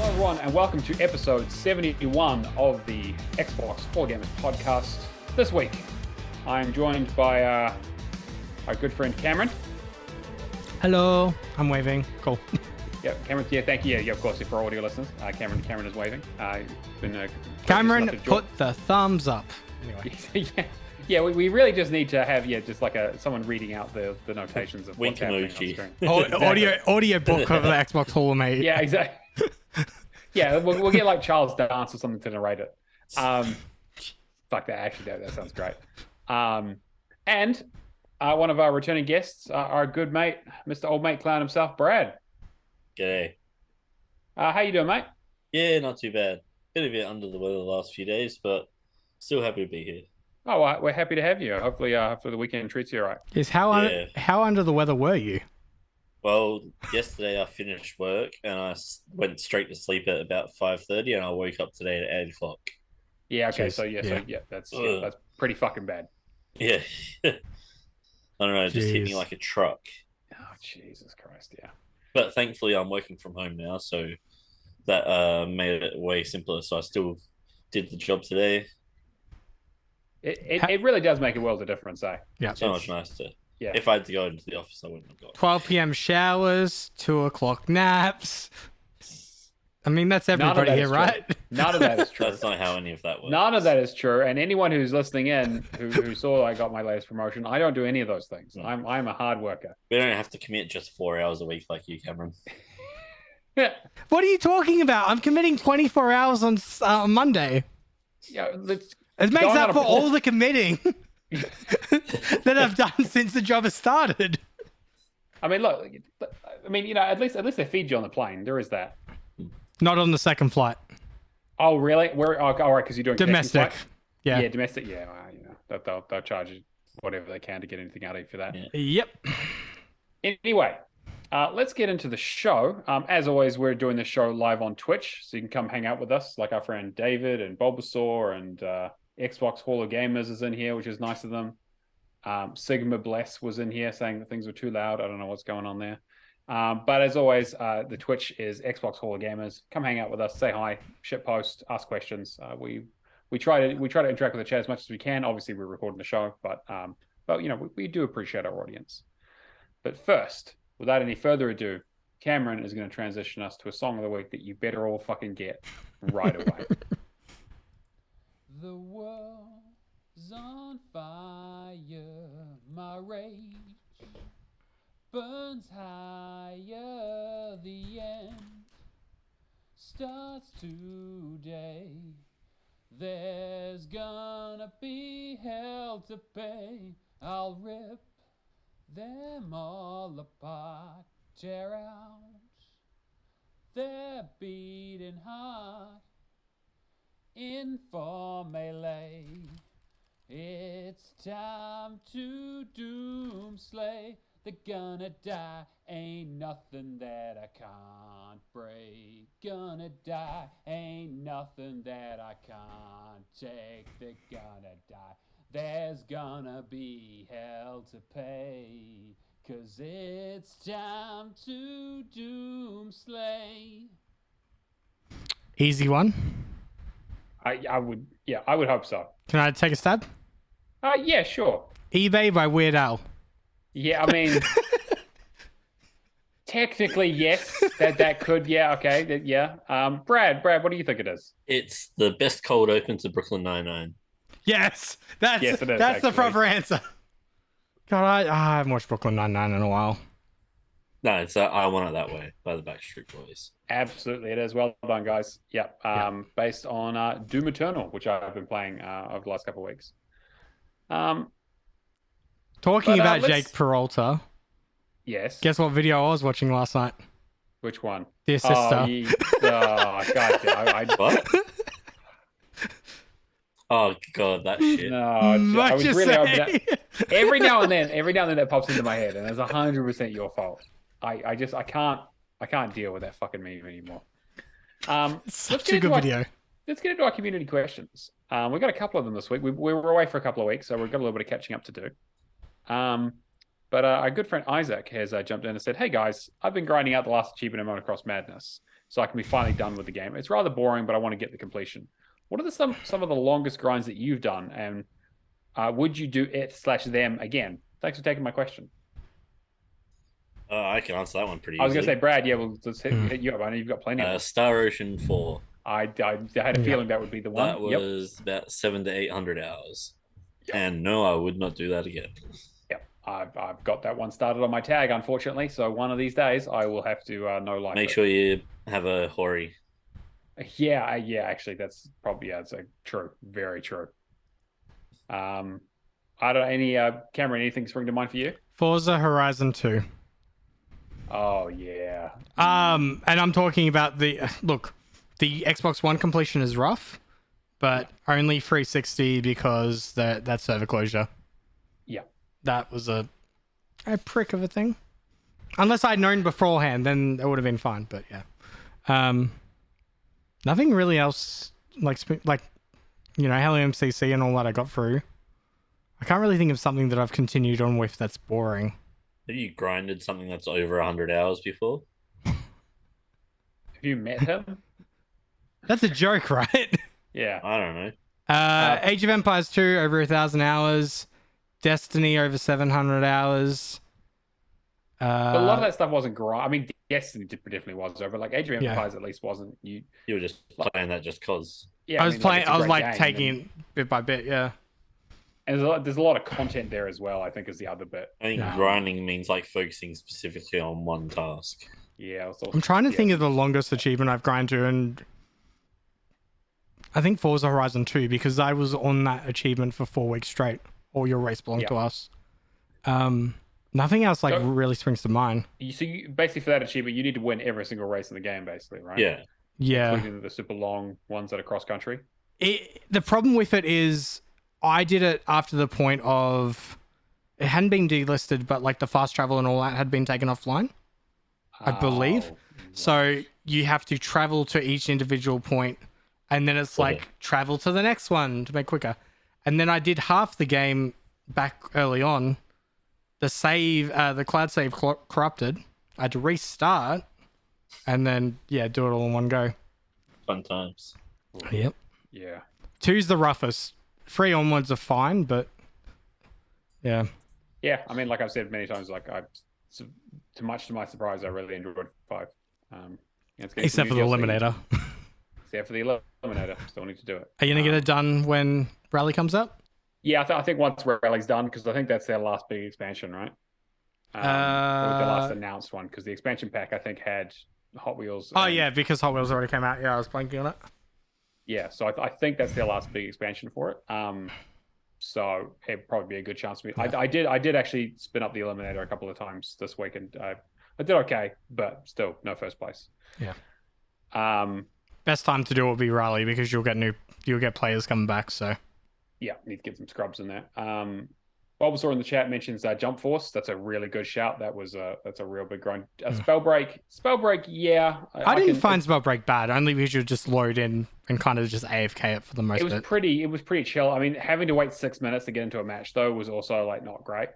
everyone, and welcome to episode 71 of the Xbox All Gamers podcast. This week, I'm joined by our good friend Cameron. Hello, I'm waving. Cool. Yeah, Cameron. Yeah, thank you. Yeah, of course, for audio listeners, Cameron is waving. Cameron, put the thumbs up. Anyway. Yeah, we really just need to have just like someone reading out the notations of what's happening on screen. Exactly. Audio book of the Xbox Hall, mate. Yeah, exactly. Yeah, we'll get like Charles Dance or something to narrate it. Fuck that. Actually, that sounds great. And one of our returning guests, our good mate, Mr. Old Mate Clown himself, Brad. G'day. How you doing, mate? Yeah, not too bad. Been a bit under the weather the last few days, but still happy to be here. Oh, well, we're happy to have you. Hopefully the weekend treats you all right. Yes, how under the weather were you? Well, yesterday I finished work and I went straight to sleep at about 5:30, and I woke up today at 8 o'clock. Yeah, okay, Jeez. that's pretty fucking bad. Yeah. I don't know, it just hit me like a truck. Oh, Jesus Christ, yeah. But thankfully I'm working from home now, so that made it way simpler. So I still did the job today. It really does make a world of difference, eh? Yeah. So much nicer. Yeah. If I had to go into the office, I wouldn't have got 12 p.m. showers, 2 o'clock naps. I mean, that's everybody here, right? None of that is true. That's not how any of that works. None of that is true. And anyone who's listening in who saw I got my latest promotion, I don't do any of those things. I'm a hard worker. We don't have to commit just 4 hours a week like you, Cameron. Yeah. What are you talking about? I'm committing 24 hours on Monday. Yeah, It makes up for all the committing that I've done since the job has started. I mean, look. I mean, at least they feed you on the plane. There is that. Not on the second flight. Oh, really? Where? Oh, all right, because you're doing Domestic. Yeah. Yeah, domestic. Yeah, well, they'll charge you whatever they can to get anything out of you for that. Yeah. Yep. Anyway, let's get into the show. As always, we're doing the show live on Twitch, so you can come hang out with us, like our friend David and Bulbasaur and Xbox Hall of Gamers is in here, which is nice of them. Sigma Bless was in here saying that things were too loud. I don't know what's going on there. But as always, the Twitch is Xbox Hall of Gamers. Come hang out with us, say hi, shit post, ask questions. We try to interact with the chat as much as we can. Obviously, we're recording the show, but we do appreciate our audience. But first, without any further ado, Cameron is going to transition us to a song of the week that you better all fucking get right away. The world's on fire, my rage burns higher, the end starts today. There's gonna be hell to pay. I'll rip them all apart, tear out their beating heart. In for melee, it's time to doom slay. They're gonna die, ain't nothing that I can't break. Gonna die, ain't nothing that I can't take. They're gonna die, there's gonna be hell to pay. 'Cause it's time to doom slay. Easy one. I would hope so. Can I take a stab? Yeah, sure. eBay by Weird Al. Yeah, I mean, technically, yes, that could, yeah, okay, yeah. Brad, what do you think it is? It's the best cold open to Brooklyn Nine-Nine. Yes, Yes, it is, that's actually the proper answer. God, I haven't watched Brooklyn Nine-Nine in a while. No, it's I Want It That Way by the Backstreet Boys. Absolutely, it is. Well done, guys. Yep. Based on Doom Eternal, which I've been playing over the last couple of weeks. Talking about Jake Peralta. Yes. Guess what video I was watching last night? Which one? Dear Sister. God. What? Oh God, that shit. No, I was really say? every now and then that pops into my head, and it's 100% your fault. I can't deal with that fucking meme anymore. Such a good video. Let's get into our community questions. We've got a couple of them this week. We were away for a couple of weeks, so we've got a little bit of catching up to do. But our good friend Isaac has jumped in and said, "Hey guys, I've been grinding out the last achievement in Motocross Madness. so I can be finally done with the game. It's rather boring, but I want to get the completion. What are some of the longest grinds that you've done, and would you do it/them again? Thanks for taking my question. I can answer that one pretty I was going to easily. say, Brad, yeah, well, let's hit you up. I know you've got plenty of them. Star Ocean 4. I had a feeling that would be the one. That was about 700 to 800 hours. Yep. And no, I would not do that again. Yep, I've got that one started on my tag, unfortunately. So one of these days, I will have to no life. Make sure you have a Hori. Yeah, actually, that's probably it's true, very true. I don't Cameron, anything spring to mind for you? Forza Horizon 2. Oh yeah. And I'm talking about the Xbox One completion is rough, but only 360 because that server closure. Yeah. That was a prick of a thing. Unless I'd known beforehand, then it would have been fine. But yeah. Nothing really else like Halo MCC and all that I got through. I can't really think of something that I've continued on with that's boring. Have you grinded something that's over 100 hours before? Have you met him? That's a joke, right? Yeah. I don't know. Age of Empires 2 over 1,000 hours. Destiny over 700 hours. But a lot of that stuff wasn't grind. I mean, Destiny definitely was over. Like Age of Empires at least wasn't. You were just playing that just cause. Yeah, I was playing. I was like taking it bit by bit. Yeah. And there's a lot of content there as well, I think, is the other bit. I think grinding means like focusing specifically on one task. Yeah. I'm trying to think of the longest achievement I've grinded, and I think Forza Horizon 2, because I was on that achievement for 4 weeks straight. All your race belonged to us. Nothing else really springs to mind. So basically for that achievement, you need to win every single race in the game, basically, right? Yeah. Yeah. Including the super long ones that are cross country. The problem with it is I did it after the point of it hadn't been delisted, but like the fast travel and all that had been taken offline, I believe. Right. So you have to travel to each individual point, and then it's like travel to the next one to make quicker. And then I did half the game back early on. The cloud save corrupted. I had to restart, and then do it all in one go. Fun times. Yep. Yeah. 2's the roughest. 3 onwards are fine, but yeah. Yeah, I mean, like I've said many times, like to much to my surprise, I really enjoyed 5. Except for the Eliminator. Except for the Eliminator, still need to do it. Are you gonna get it done when Rally comes up? Yeah, I think once Rally's done, because I think that's their last big expansion, right? Or the last announced one, because the expansion pack I think had Hot Wheels. Oh yeah, because Hot Wheels already came out. Yeah, I was blanking on it. Yeah, so I think that's their last big expansion for it. So it'd probably be a good chance for me. Yeah. I did actually spin up the Eliminator a couple of times this week, and I did okay, but still no first place. Yeah. Best time to do it will be Rally, because you'll get players coming back. So yeah, need to get some scrubs in there. Bulbasaur in the chat mentions Jump Force. That's a really good shout. That's a real big grind. Spellbreak, yeah. I didn't find Spellbreak bad, only because you just load in and kind of just AFK it for the most of it. It was pretty chill. I mean, having to wait 6 minutes to get into a match though was also like not great.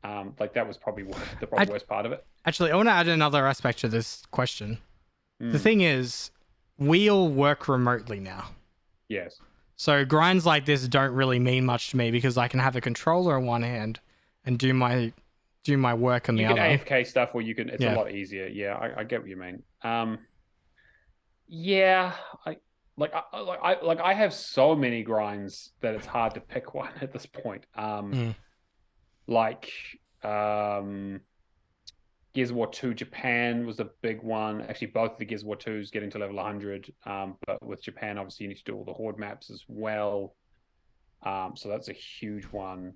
That was probably the worst part of it. Actually, I want to add another aspect to this question. The thing is, we all work remotely now. Yes. So grinds like this don't really mean much to me, because I can have a controller in one hand and do my work on the other. You can AFK stuff where you can. It's a lot easier. Yeah, I get what you mean. Yeah, I have so many grinds that it's hard to pick one at this point. Gears of War 2 Japan was a big one. Actually, both of the Gears of War 2s getting to level 100. But with Japan, obviously, you need to do all the horde maps as well. So that's a huge one.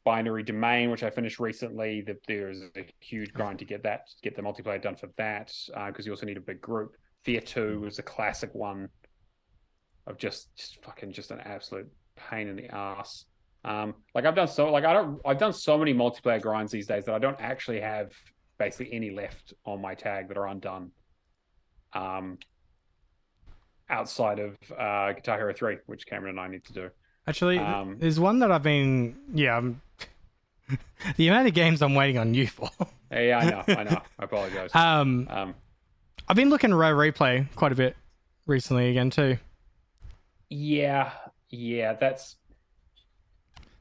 Binary Domain, which I finished recently. There's a huge grind to get the multiplayer done for that, because you also need a big group. Fear 2 was a classic one of just an absolute pain in the ass. I've done so many multiplayer grinds these days that I don't actually have basically any left on my tag that are undone. Outside of Guitar Hero 3, which Cameron and I need to do. Actually, there's one that I've been The amount of games I'm waiting on you for. Yeah, I know. I apologize. I've been looking at Rare Replay quite a bit recently again too. Yeah, that's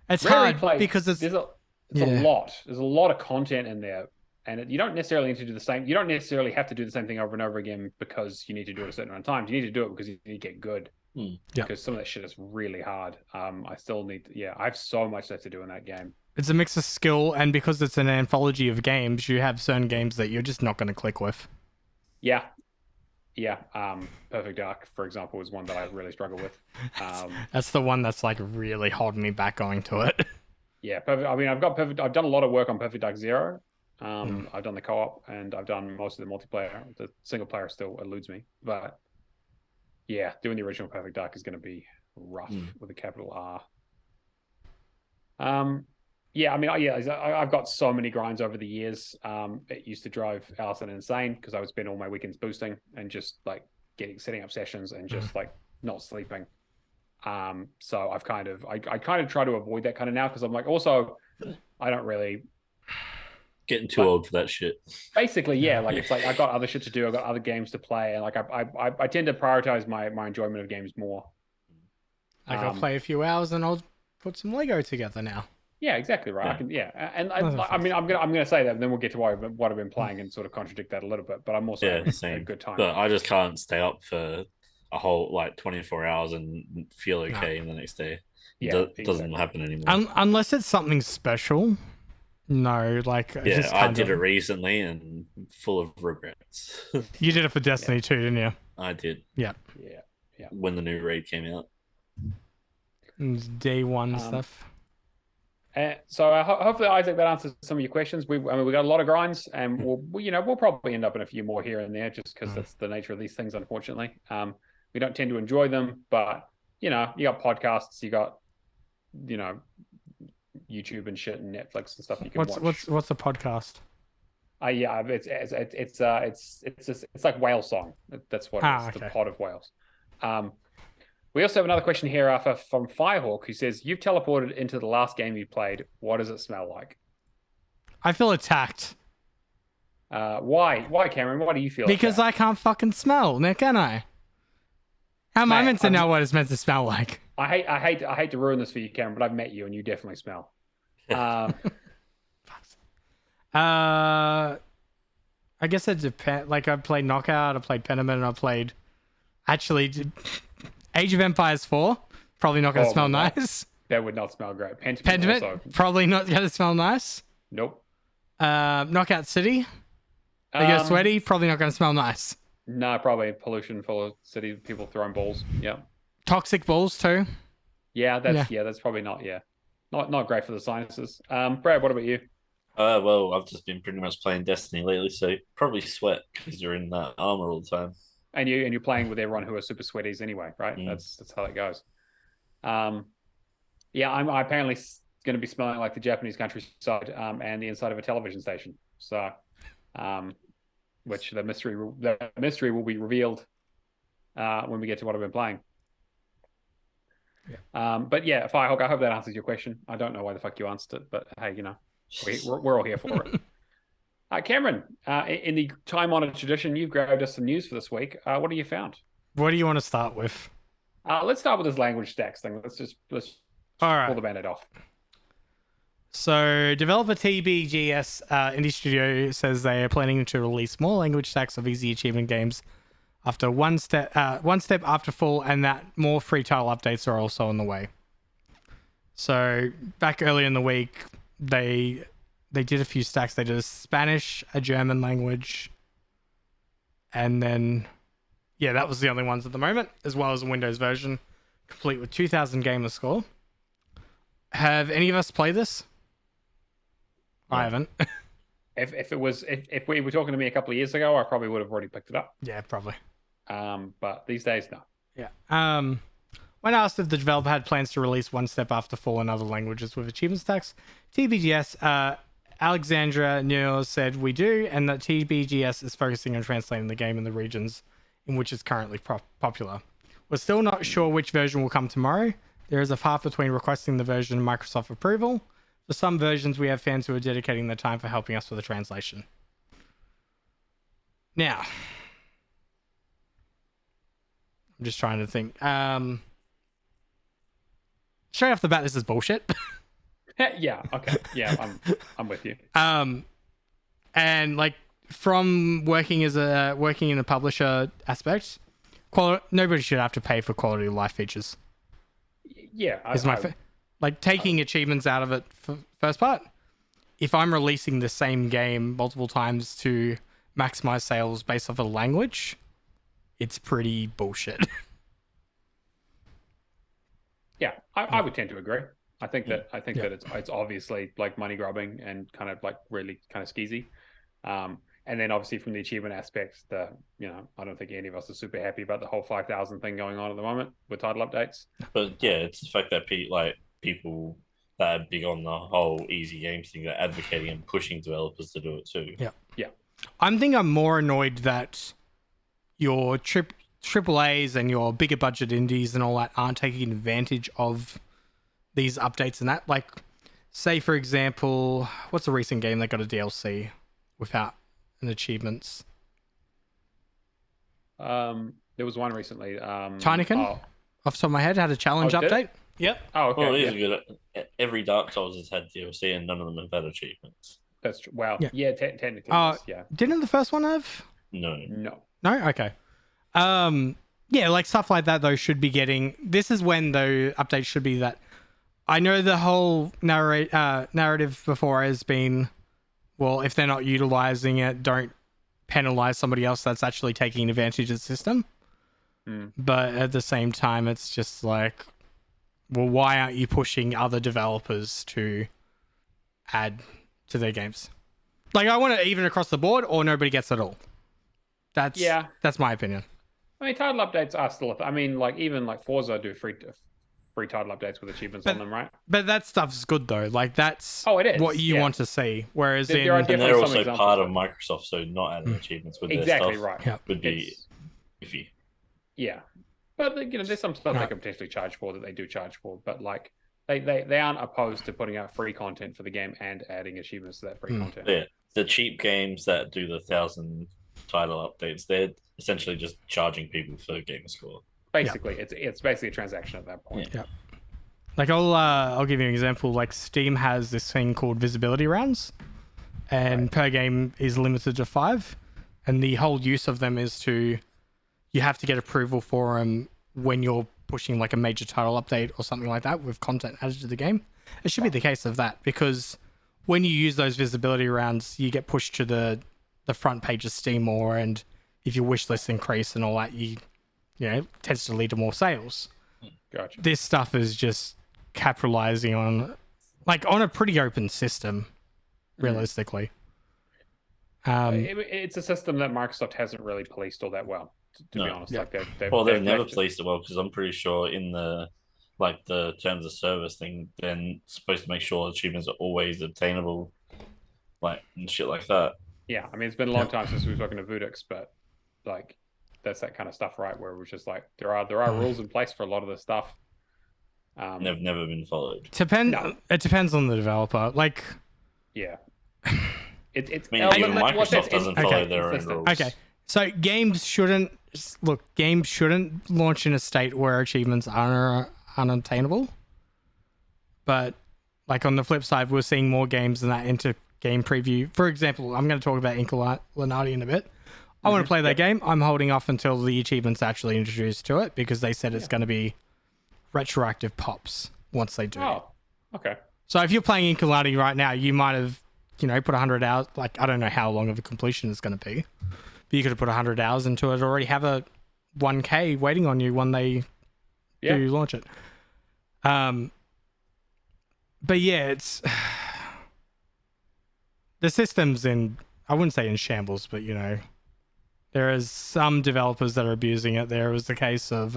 It's Rare hard Replay, because it's a lot. There's a lot of content in there, and you don't necessarily need to do the same. You don't necessarily have to do the same thing over and over again because you need to do it a certain amount of times. You need to do it because you need to get good. Because some of that shit is really hard. I still need. I have so much left to do in that game. It's a mix of skill, and because it's an anthology of games, you have certain games that you're just not going to click with. Yeah. Perfect Dark, for example, is one that I really struggle with. That's the one that's like really holding me back going to it. Yeah, Perfect. I mean, I've done a lot of work on Perfect Dark Zero. I've done the co-op and I've done most of the multiplayer. The single player still eludes me, but yeah, doing the original Perfect Dark is going to be rough with a capital R. I've got so many grinds over the years. It used to drive Allison insane because I would spend all my weekends boosting and just like setting up sessions and just like not sleeping. So I kind of try to avoid that kind of now because I'm like, also, I don't really getting too old for that shit. Basically, yeah. Like it's like I've got other shit to do. I've got other games to play, and like I tend to prioritize my enjoyment of games more. Like I'll play a few hours and I'll put some Lego together now. Yeah, exactly right. I'm gonna say that, and then we'll get to what I've been playing and sort of contradict that a little bit. But I'm also having a good time. But I just can't stay up for a whole like 24 hours and feel okay in the next day. Yeah, it doesn't happen anymore. Unless it's something special. No, like I did it recently and full of regrets. You did it for Destiny too, didn't you? I did. Yeah. When the new raid came out. Day one stuff. So hopefully, Isaac, that answers some of your questions. We got a lot of grinds, and we'll probably end up in a few more here and there, just because that's the nature of these things. Unfortunately, we don't tend to enjoy them, but you got podcasts, you got YouTube and shit, and Netflix and stuff you can watch. What's a podcast? It's like whale song. That's what it is. Okay. The pod of whales. We also have another question here from Firehawk, who says, "You've teleported into the last game you played. What does it smell like?" I feel attacked. Why, Cameron? Why do you feel? Because attacked? I can't fucking smell, Nick, can I? How am I meant to know what it's meant to smell like? I hate to ruin this for you, Cameron, but I've met you and you definitely smell. I guess it depends. Like I played Knockout, I played Pentiment, and I played Age of Empires 4. Probably not going to smell nice. That would not smell great. Pentiment also. Probably not going to smell nice. Nope. Knockout City. They get sweaty. Probably not going to smell nice. No, probably pollution full of city people throwing balls. Yeah. Toxic balls too. Yeah, that's probably not not great for the sinuses. Brad, what about you? Well, I've just been pretty much playing Destiny lately, so probably sweat because you're in that armor all the time. And you're playing with everyone who are super sweaties anyway, right? That's how that goes. I'm apparently going to be smelling like the Japanese countryside and the inside of a television station. So, which the mystery will be revealed when we get to what I've been playing. Yeah. But yeah, Firehawk, I hope that answers your question. I don't know why the fuck you answered it, but hey, we're all here for it. Cameron, in the time-honored tradition, you've grabbed us some news for this week. What have you found? What do you want to start with? Let's start with this language stacks thing. Let's all right. pull the band-aid off. So, developer TBGS Indie Studio says they are planning to release more language stacks of easy achievement games after one step after full, and that more free title updates are also on the way. So, back early in the week, they did a few stacks. They did a Spanish, a German language, and then, that was the only ones at the moment, as well as a Windows version, complete with 2,000 gamer score. Have any of us played this? I haven't. If we were talking to me a couple of years ago, I probably would have already picked it up. Yeah, probably. But these days, no. Yeah. When asked if the developer had plans to release One Step After Fall in other languages with achievement stacks, TBGS Alexandra Neo said we do, and that TBGS is focusing on translating the game in the regions in which it's currently popular. We're still not sure which version will come tomorrow. There is a path between requesting the version and Microsoft approval. For some versions, we have fans who are dedicating their time for helping us with the translation. Now, I'm just trying to think. Straight off the bat, this is bullshit. Yeah. Okay. Yeah, I'm with you. And like from working in a publisher aspect, nobody should have to pay for quality of life features. Yeah. Like taking achievements out of it for first part. If I'm releasing the same game multiple times to maximize sales based off of language, it's pretty bullshit. Yeah, I would tend to agree. I think that it's obviously like money grubbing and kind of like really kind of skeezy. And then obviously from the achievement aspects, I don't think any of us are super happy about the whole 5,000 thing going on at the moment with title updates. But yeah, it's the fact that people that are big on the whole easy games thing are advocating and pushing developers to do it too. Yeah. Yeah. I'm more annoyed that your triple A's and your bigger budget indies and all that aren't taking advantage of these updates and that. Like, say for example, what's a recent game that got a DLC without an achievements? There was one recently. Tinykin, off the top of my head, had a challenge update. Yep. Oh, okay. Well, it is good. Every Dark Souls has had DLC, and none of them have had achievements. That's true. Wow. Yeah. Yeah. Technically, yes, yeah. Didn't the first one have? No. No. Okay. Yeah, like stuff like that though should be getting. This is when though updates should be that. I know the whole narrative before has been, well, if they're not utilizing it, don't penalize somebody else that's actually taking advantage of the system. But at the same time, it's just like, well, why aren't you pushing other developers to add to their games? Like, I want it even across the board, or nobody gets it all. That's my opinion. I mean, title updates are still. I mean, like even like Forza do free title updates with achievements on them, right? But that stuff's good though. Like that's it is what you want to see. Whereas there are and they're also part of Microsoft, so not adding achievements with exactly their stuff right would be iffy. Yeah, but there's some stuff they can potentially charge for that they do charge for, but like they aren't opposed to putting out free content for the game and adding achievements to that free content. Yeah, the cheap games that do the 1,000 title updates, they're essentially just charging people for gamer score. Basically, it's basically a transaction at that point. Yeah. Like I'll give you an example. Like Steam has this thing called visibility rounds, and per game is limited to 5, and the whole use of them is you have to get approval for them when you're pushing like a major title update or something like that with content added to the game. It should be the case of that, because when you use those visibility rounds, you get pushed to the front page of Steam more, and if your wish list increase and all that, tends to lead to more sales. Gotcha. This stuff is just capitalizing on a pretty open system, realistically. It's a system that Microsoft hasn't really policed all that well, to be honest. Yeah. Like they've never policed it well, because I'm pretty sure in the terms of service thing, they're supposed to make sure achievements are always obtainable, and shit like that. Yeah, I mean, it's been a long time since we've spoken to Vudix, but like that's that kind of stuff, right? Where we're just like, there are rules in place for a lot of this stuff. They've never been followed. It depends on the developer. Like, yeah, it's. I mean, even Microsoft doesn't follow their own rules. Okay, so games shouldn't launch in a state where achievements are unattainable. But like on the flip side, we're seeing more games than that into game preview. For example, I'm going to talk about Incolinati in a bit. I want to play that game. I'm holding off until the achievements actually introduced to it, because they said it's going to be retroactive pops once they do. Oh, okay. So if you're playing Incolinati right now, you might have, put 100 hours. Like, I don't know how long of a completion it's going to be, but you could have put 100 hours into it, already have a 1K waiting on you when they do launch it. But yeah, it's the system's in, I wouldn't say in shambles, but there is some developers that are abusing it. There was the case of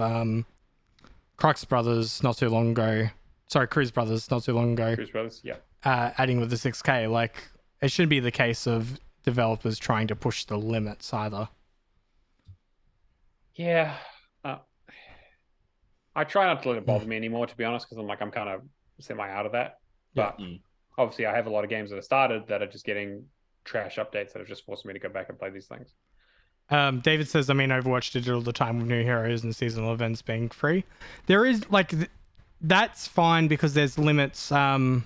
Crux Brothers not too long ago. Sorry, Cruz Brothers not too long ago. Cruz Brothers, yeah. Adding with the 6K. Like, it shouldn't be the case of developers trying to push the limits either. Yeah. I try not to let it bother me anymore, to be honest, because I'm kind of semi out of that. But obviously I have a lot of games that have started that are just getting trash updates that have just forced me to go back and play these things. David says, I mean, Overwatch did it all the time with new heroes and seasonal events being free. There is, like, that's fine because there's limits. I'm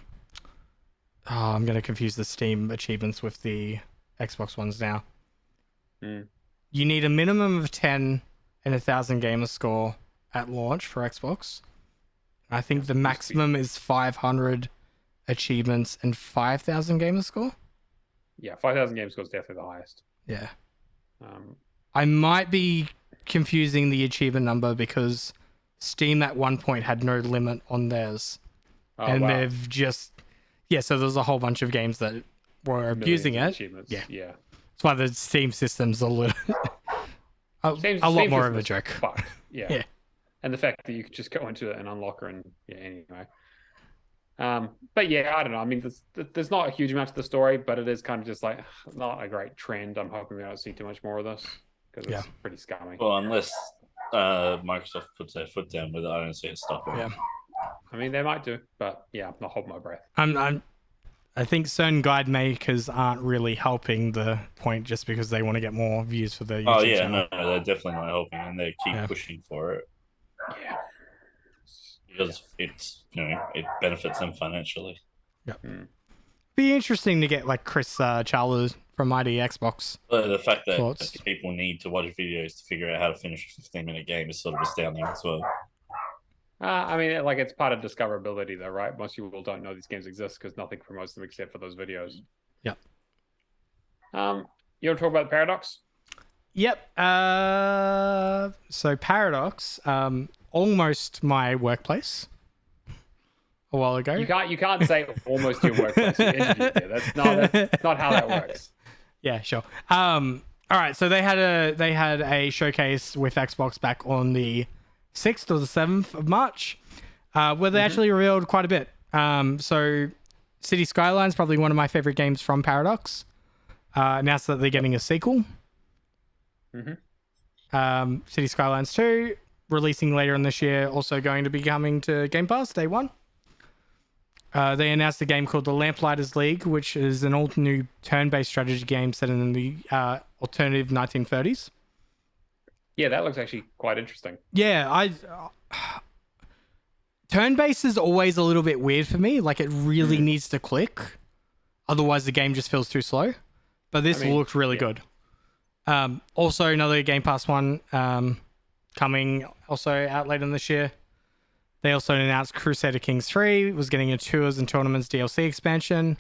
going to confuse the Steam achievements with the Xbox ones now. You need a minimum of 10 and 1,000 gamer score at launch for Xbox. I think the maximum is 500 achievements and 5,000 gamer score. Yeah, 5,000 gamer score is definitely the highest. Yeah. I might be confusing the achievement number because Steam at one point had no limit on theirs. They've just... Yeah, so there's a whole bunch of games that were abusing it. Yeah. That's why the Steam system's a little... a lot more of a joke. Yeah. And the fact that you could just go into it and unlock her and... Yeah, anyway. But yeah, I don't know. I mean, there's not a huge amount to the story, but it is kind of just like not a great trend. I'm hoping we don't see too much more of this because it's pretty scummy. Well, unless Microsoft puts their foot down with it, I don't see it stopping. Yeah. I mean, they might do, but yeah, I'm not holding my breath. I think certain guide makers aren't really helping the point just because they want to get more views for their YouTube channel. No, they're definitely not helping, and they keep pushing for it. Yeah. Because it's, it benefits them financially. Yep. Be interesting to get like Chris Charles from ID Xbox. The fact that people need to watch videos to figure out how to finish a 15-minute game is sort of astounding as well. I mean, like, it's part of discoverability, though, right? Most people don't know these games exist because nothing promotes them except for those videos. Yep. You want to talk about Paradox? Yep. So Paradox, almost my workplace a while ago. You can't say almost your workplace. You interviewed there. That's not how that works. Yeah, sure. All right. So they had a showcase with Xbox back on the 6th or the 7th of March, where they actually revealed quite a bit. So City Skylines, probably one of my favorite games from Paradox, announced that they're getting a sequel. City Skylines 2, releasing later in this year, also going to be coming to Game Pass day one. They announced a game called The Lamplighters League, which is an all-new turn-based strategy game set in the alternative 1930s. Yeah, that looks actually quite interesting. Yeah, turn-based is always a little bit weird for me. Like, it really needs to click. Otherwise, the game just feels too slow. But this looked really good. Also, another Game Pass one coming also out later in this year. They also announced Crusader Kings 3 was getting a Tours and Tournaments DLC expansion.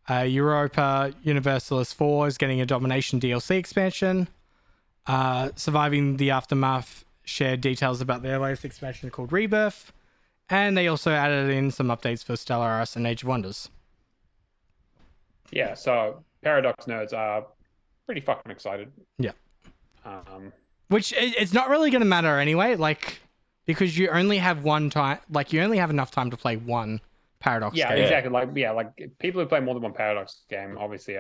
Europa Universalis 4 is getting a Domination DLC expansion. Surviving the Aftermath shared details about their latest expansion called Rebirth. And they also added in some updates for Stellaris and Age of Wonders. Yeah, so Paradox nerds are pretty fucking excited. Yeah. Which it's not really going to matter anyway, like, because you only have one time, like, you only have enough time to play one Paradox game. Yeah, exactly. Like people who play more than one Paradox game, obviously,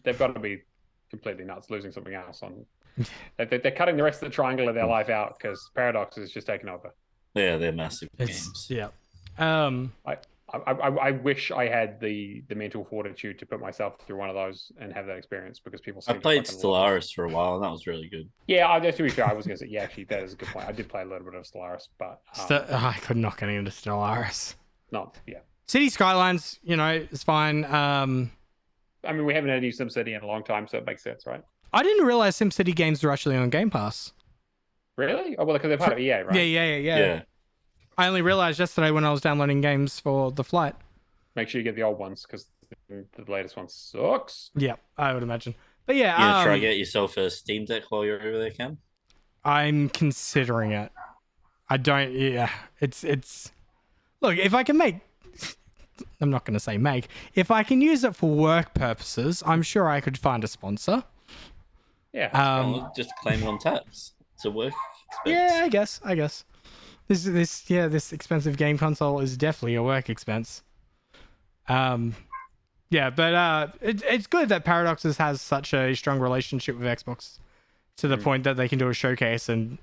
they've got to be completely nuts losing something else on. They're cutting the rest of the triangle of their life out because Paradox is just taking over. Yeah, they're massive games. Yeah. I wish I had the mental fortitude to put myself through one of those and have that experience because people. I played Stellaris for a while and that was really good. Yeah, to be fair, I was going to say, yeah, actually, that is a good point. I did play a little bit of Stellaris, but I could not get into Stellaris. Yeah. City Skylines, is fine. I mean, we haven't had a new SimCity in a long time, so it makes sense, right? I didn't realize SimCity games were actually on Game Pass. Really? Oh, well, because they're part of EA, right? Yeah. I only realized yesterday when I was downloading games for The Flight. Make sure you get the old ones because the latest one sucks. Yeah, I would imagine. But yeah, try to get yourself a Steam Deck while you're over there, Cam. I'm considering it. I don't. Yeah, it's. Look, if I can make. I'm not going to say make. If I can use it for work purposes, I'm sure I could find a sponsor. Yeah. Just claim it on tax. It's a work expense. Yeah, I guess. This expensive game console is definitely a work expense. But it's good that Paradox has such a strong relationship with Xbox to the point that they can do a showcase and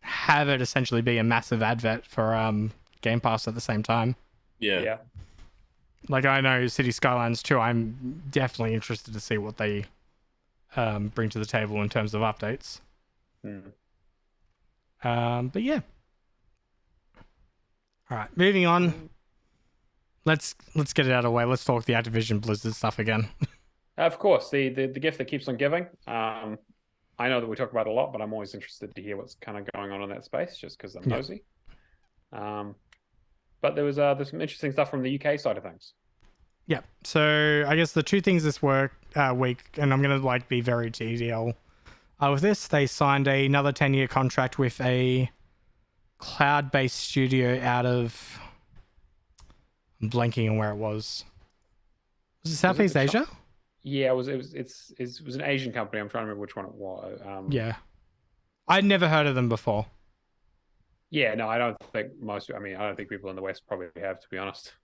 have it essentially be a massive advert for Game Pass at the same time. Yeah. Like, I know City Skylines 2, I'm definitely interested to see what they bring to the table in terms of updates. But yeah. All right, moving on. Let's get it out of the way. Let's talk the Activision Blizzard stuff again. Of course, the gift that keeps on giving. I know that we talk about it a lot, but I'm always interested to hear what's kind of going on in that space, just because I'm nosy. But there's some interesting stuff from the UK side of things. Yeah. So I guess the two things this week, and I'm gonna be very TDL with this. They signed another 10-year contract with a cloud-based studio out of. I'm blanking on where it was. Was it Southeast Asia? Yeah, it was an Asian company. I'm trying to remember which one it was. Yeah, I'd never heard of them before. Yeah, no, I don't think I don't think people in the West probably have, to be honest.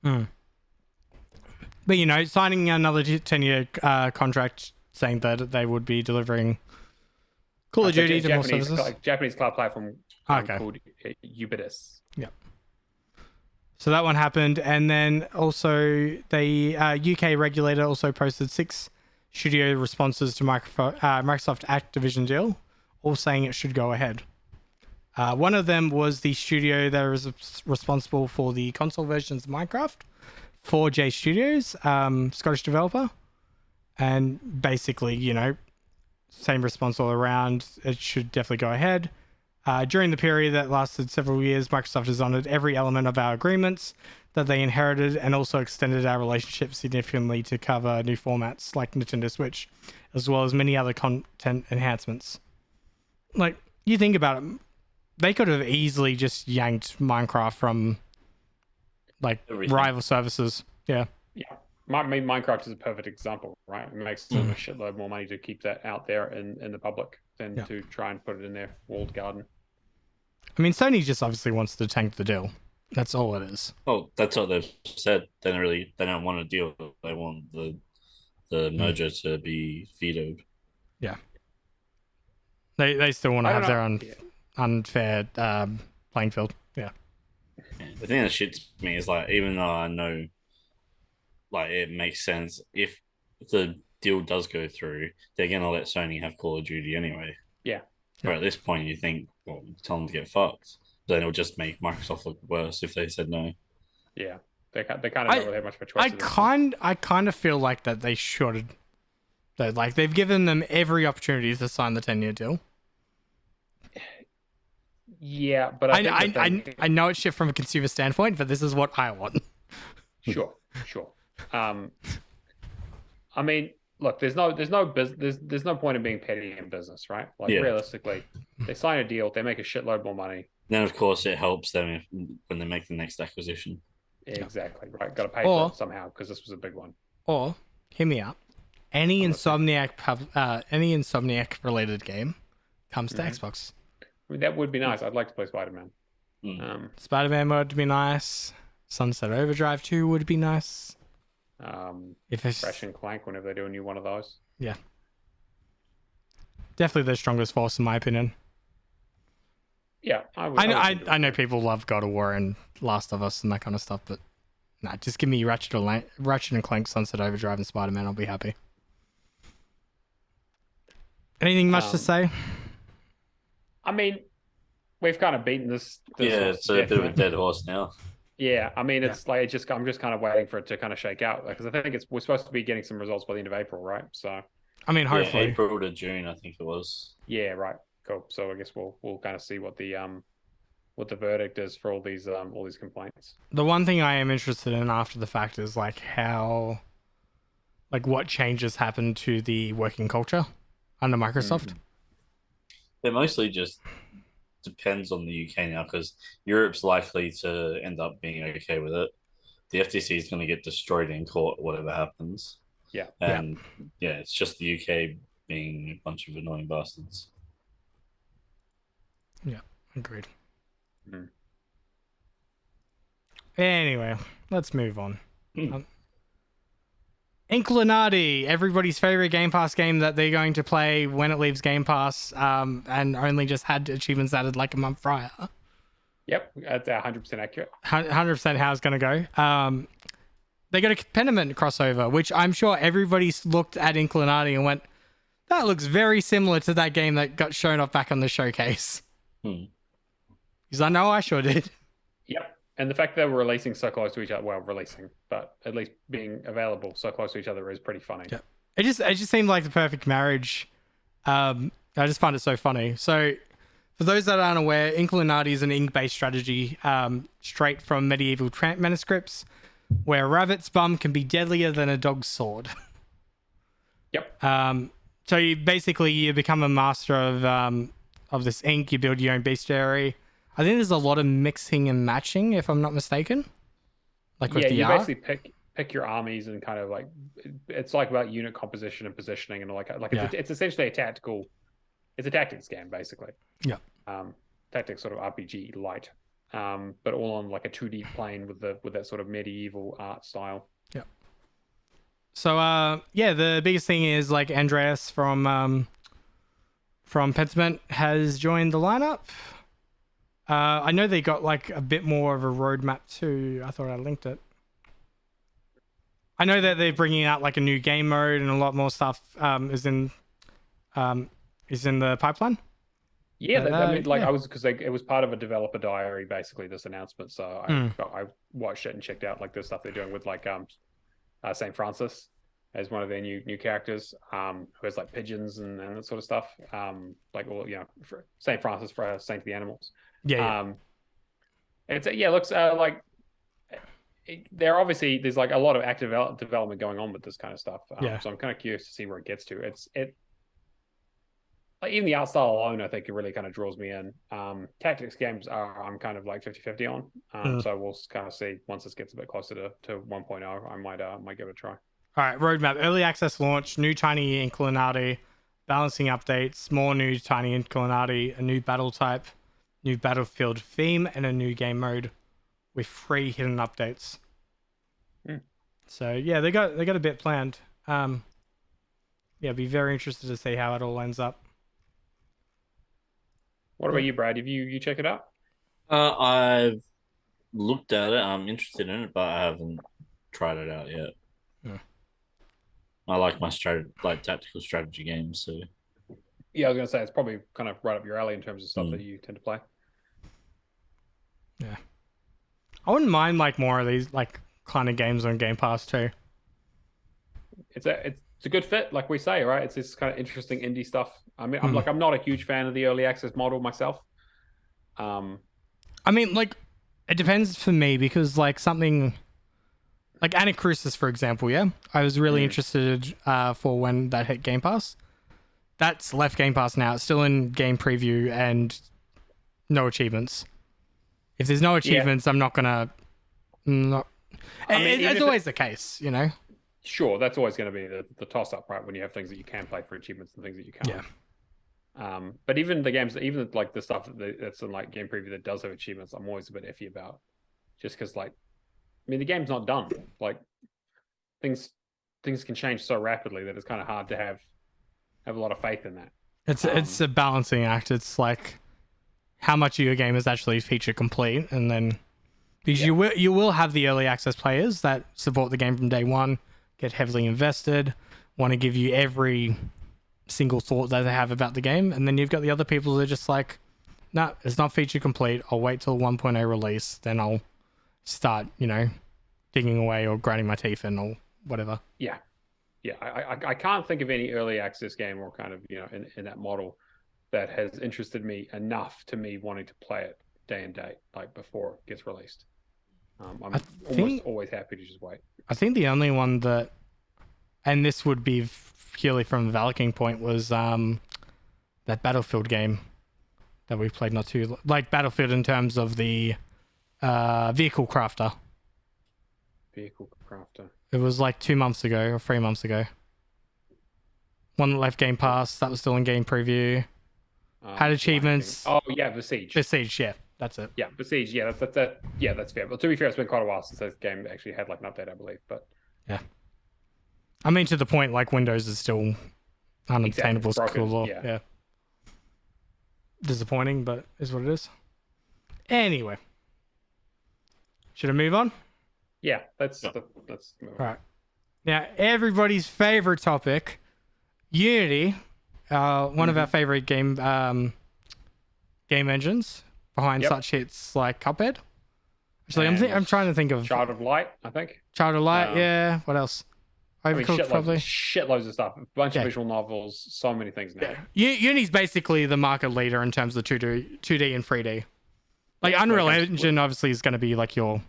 But signing another 10-year contract, saying that they would be delivering Call of Duty to more services. Japanese cloud platform called Ubitus. Yeah. So that one happened, and then also the UK regulator also posted 6 studio responses to Microsoft Activision deal, all saying it should go ahead. One of them was the studio that is responsible for the console versions of Minecraft, 4J Studios, Scottish developer, and basically, same response all around. It should definitely go ahead. During the period that lasted several years, Microsoft has honored every element of our agreements that they inherited and also extended our relationship significantly to cover new formats like Nintendo Switch, as well as many other content enhancements. Like, you think about it, they could have easily just yanked Minecraft from, everything. Rival services. Yeah. Yeah. Minecraft is a perfect example, right? It makes them a shitload more money to keep that out there in the public than to try and put it in their walled garden. I mean, Sony just obviously wants to tank the deal. That's all it is. Oh, that's what they've said. They don't want a deal. They want the merger to be vetoed. Yeah. They still want to have their own unfair playing field. Yeah. The thing that shits me is even though I know it makes sense, if the deal does go through, they're gonna let Sony have Call of Duty anyway. Yeah. But at this point, you think, well, tell them to get fucked. Then it'll just make Microsoft look worse if they said no. Yeah, they kind of don't really have much of a choice. I kind of feel like that they should. That they've given them every opportunity to sign the 10-year deal. Yeah, but I know it's shit from a consumer standpoint, but this is what I want. Sure. I mean, look, there's no point in being petty in business, right? Realistically, they sign a deal, they make a shitload more money. Then of course it helps them when they make the next acquisition. Exactly, right. Got to pay for it somehow because this was a big one. Or hear me out. Any Insomniac related game comes to Xbox. I mean, that would be nice. I'd like to play Spider-Man. Spider-Man would be nice. Sunset Overdrive 2 would be nice. If it's Crash and Clank, whenever they do a new one of those. Yeah. Definitely the strongest force in my opinion. Yeah, I know people love God of War and Last of Us and that kind of stuff, but just give me Ratchet and Clank, Sunset Overdrive, and Spider-Man. I'll be happy. Anything much to say? I mean, we've kind of beaten this yeah, it's a bit of a dead horse now. Yeah, I mean, it's I'm just kind of waiting for it to kind of shake out because I think we're supposed to be getting some results by the end of April, right? So, I mean, hopefully April to June, I think it was. Yeah, right. Cool. So I guess we'll kind of see what the verdict is for all these complaints. The one thing I am interested in after the fact is what changes happened to the working culture under Microsoft. It mostly just depends on the UK now because Europe's likely to end up being okay with it. The FTC is going to get destroyed in court, whatever happens. Yeah. And it's just the UK being a bunch of annoying bastards. Yeah, agreed. Anyway, let's move on. Inclinati, everybody's favorite Game Pass game that they're going to play when it leaves Game Pass, and only just had achievements added a month prior. Yep, that's 100% accurate. 100% how it's going to go. they got a Pentiment crossover, which I'm sure everybody looked at Inclinati and went, that looks very similar to that game that got shown off back on the showcase. Because I know I sure did. Yep. And the fact that we're releasing so close to each other, well, releasing, but at least being available so close to each other is pretty funny. Yeah. It just seemed like the perfect marriage. I just find it so funny. So, for those that aren't aware, Inclinati is an ink-based strategy straight from medieval manuscripts, where a rabbit's bum can be deadlier than a dog's sword. Yep. So you become a master of this ink. You build your own bestiary. I think there's a lot of mixing and matching, if I'm not mistaken. Like with the you art. basically pick your armies and kind of like it's like about unit composition and positioning and it's essentially a tactics game basically. Yeah. Tactics sort of RPG light, but all on like a 2D plane with that sort of medieval art style. Yeah. So the biggest thing is like Andreas from Pentiment has joined the lineup. I know they got like a bit more of a roadmap too. I thought I linked it. I know that they're bringing out like a new game mode and a lot more stuff is in the pipeline. Yeah, I was because it was part of a developer diary basically this announcement. So I watched it and checked out like the stuff they're doing with like Saint Francis as one of their new characters who has like pigeons and that sort of stuff. Like all for Saint Francis for Saint of the Animals. Yeah. It looks like there's like a lot of active development going on with this kind of stuff. So I'm kind of curious to see where it gets to. Like even the art style alone, I think it really kind of draws me in. Tactics games I'm kind of like 50-50 on. So we'll kind of see once this gets a bit closer to 1.0. I might give it a try. All right, roadmap: early access launch, new tiny Inclinati, balancing updates, more new tiny Inclinati, a new battle type, new battlefield theme, and a new game mode with 3 hidden updates. So yeah, they got a bit planned. Be very interested to see how it all ends up. What about you, Brad? Have you check it out? I've looked at it. I'm interested in it, but I haven't tried it out yet. Yeah. I like my tactical strategy games. So yeah, I was gonna say it's probably kind of right up your alley in terms of stuff that you tend to play. Yeah, I wouldn't mind like more of these like kind of games on Game Pass too. It's a good fit, like we say, right? It's this kind of interesting indie stuff. I mean, I'm not a huge fan of the early access model myself. I mean, like, it depends for me because like something like Anacrusis, for example, I was really interested for when that hit Game Pass. That's left Game Pass now. It's still in game preview and no achievements. If there's no achievements, I'm not gonna. It's always the case, Sure, that's always going to be the toss up, right? When you have things that you can play for achievements and things that you can't. Yeah. But even the games, even like the stuff that's in like game preview that does have achievements, I'm always a bit iffy about, just because the game's not done. Like things can change so rapidly that it's kind of hard to have a lot of faith in that. It's a balancing act. It's like how much of your game is actually feature complete, and then because you will have the early access players that support the game from day one, get heavily invested, want to give you every single thought that they have about the game, and then you've got the other people that are just like, nah, it's not feature complete. I'll wait till 1.0 release, then I'll start, digging away or grinding my teeth in or whatever. Yeah. I can't think of any early access game or kind of in that model that has interested me enough to me wanting to play it day and date like before it gets released. I'm almost always happy to just wait. I think the only one that, and this would be purely from the Valkyrie point, was that Battlefield game that we played not too like Battlefield in terms of the vehicle crafter. Vehicle crafter. It was like 2 months ago or 3 months ago. One that left Game Pass, that was still in game preview. Had achievements. Oh yeah, Besiege. Besiege, yeah. That's it. Yeah, Besiege. Yeah, that's fair. But to be fair, it's been quite a while since that game actually had like an update, I believe. But yeah, I mean to the point like Windows is still unobtainable. Exactly. Yeah. Disappointing, but is what it is. Anyway, should I move on? Yeah, that's Yeah. that's Right. Now, everybody's favorite topic, Unity, one of our favorite game engines behind Yep. such hits like Cuphead. Actually, I'm trying to think of Child of Light, I think. Child of Light. Yeah. What else? Overcooked, probably. Shitloads of stuff. A bunch of visual novels. So many things now. Yeah. Unity's basically the market leader in terms of 2D and 3D. Like Unreal Engine, obviously, is going to be like your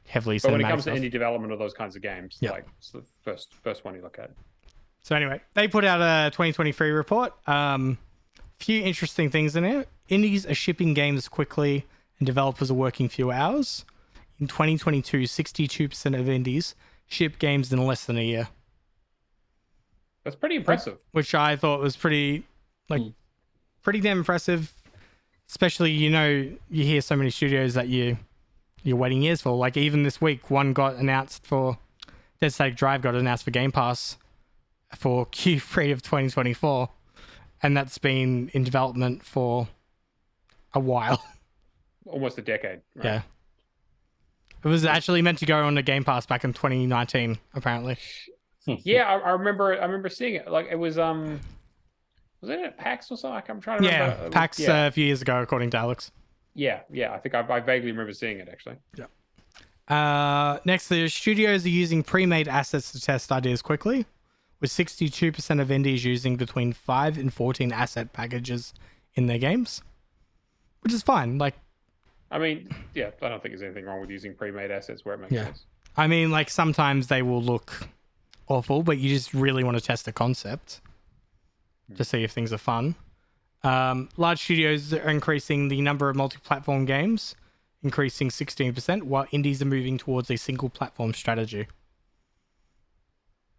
heavily. But when it comes stuff. to indie development of those kinds of games, Yeah. like it's the first one you look at. So anyway, they put out a 2023 report. Few interesting things in it. Indies are shipping games quickly and developers are working fewer hours. In 2022, 62% of indies ship games in less than a year. That's pretty impressive. Which I thought was pretty damn impressive. Especially, you hear so many studios that you're waiting years for. Like even this week, one got announced for Dead Static Drive got announced for Game Pass for Q3 of 2024. And that's been in development for a while. Almost a decade. Right? Yeah. It was actually meant to go on the Game Pass back in 2019, apparently. Yeah, I remember seeing it. Like it was it at PAX or something? I'm trying to remember. Yeah, PAX a few years ago, according to Alex. Yeah. I think I vaguely remember seeing it actually. Yeah. Next, the studios are using pre-made assets to test ideas quickly, with 62% of indies using between 5 and 14 asset packages in their games, which is fine. Like, I mean, yeah, I don't think there's anything wrong with using pre-made assets where it makes sense. I mean, like sometimes they will look awful, but you just really want to test a concept to see if things are fun. Large studios are increasing the number of multi-platform games, increasing 16%, while indies are moving towards a single platform strategy.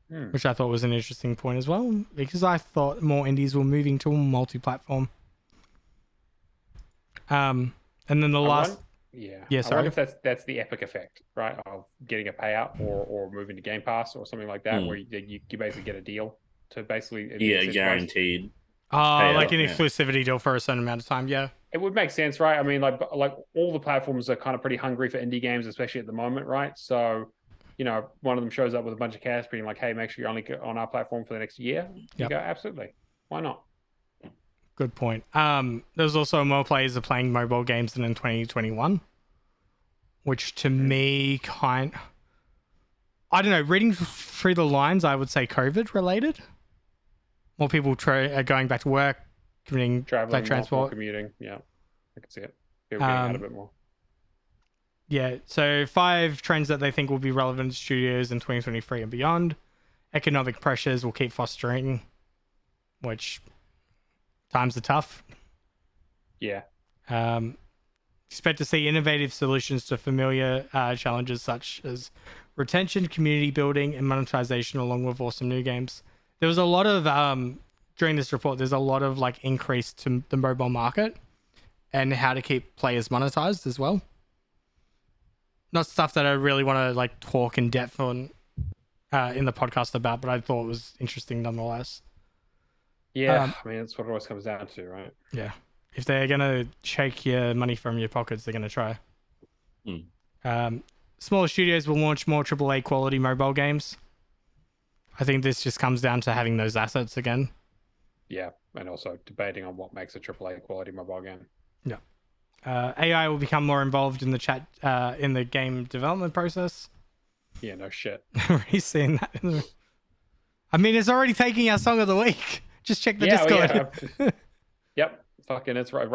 Which I thought was an interesting point as well, because I thought more indies were moving to a multi-platform. And then the last... I wonder if that's the Epic effect, right? Of getting a payout or moving to Game Pass or something like that, where you basically get a deal to basically... guaranteed. Like an exclusivity deal for a certain amount of time, yeah. It would make sense, right? I mean, like all the platforms are kind of pretty hungry for indie games, especially at the moment, right? So, one of them shows up with a bunch of cash being like, hey, make sure you're only on our platform for the next year. You go, absolutely. Why not? Good point. There's also more players are playing mobile games than in 2021, which to me I don't know, reading through the lines, I would say COVID related. More people are going back to work, commuting, traveling, transport, more commuting. Yeah, I can see it. People getting out a bit more. Yeah, so 5 trends that they think will be relevant to studios in 2023 and beyond. Economic pressures will keep fostering, which times are tough. Yeah. Expect to see innovative solutions to familiar challenges such as retention, community building, and monetization, along with awesome new games. There was a lot of during this report. There's a lot of like increase to the mobile market and how to keep players monetized as well. Not stuff that I really want to like talk in depth on in the podcast about, but I thought it was interesting nonetheless. Yeah, I mean, that's what it always comes down to, right? Yeah. If they're going to shake your money from your pockets, they're going to try. Smaller studios will launch more AAA quality mobile games. I think this just comes down to having those assets again. Yeah, and also debating on what makes a AAA quality mobile game. Yeah. AI will become more involved in the game development process. Yeah, no shit. Already seen that. I mean, it's already taking our song of the week. Just check the Discord. Yeah. Yep, fucking, it's right.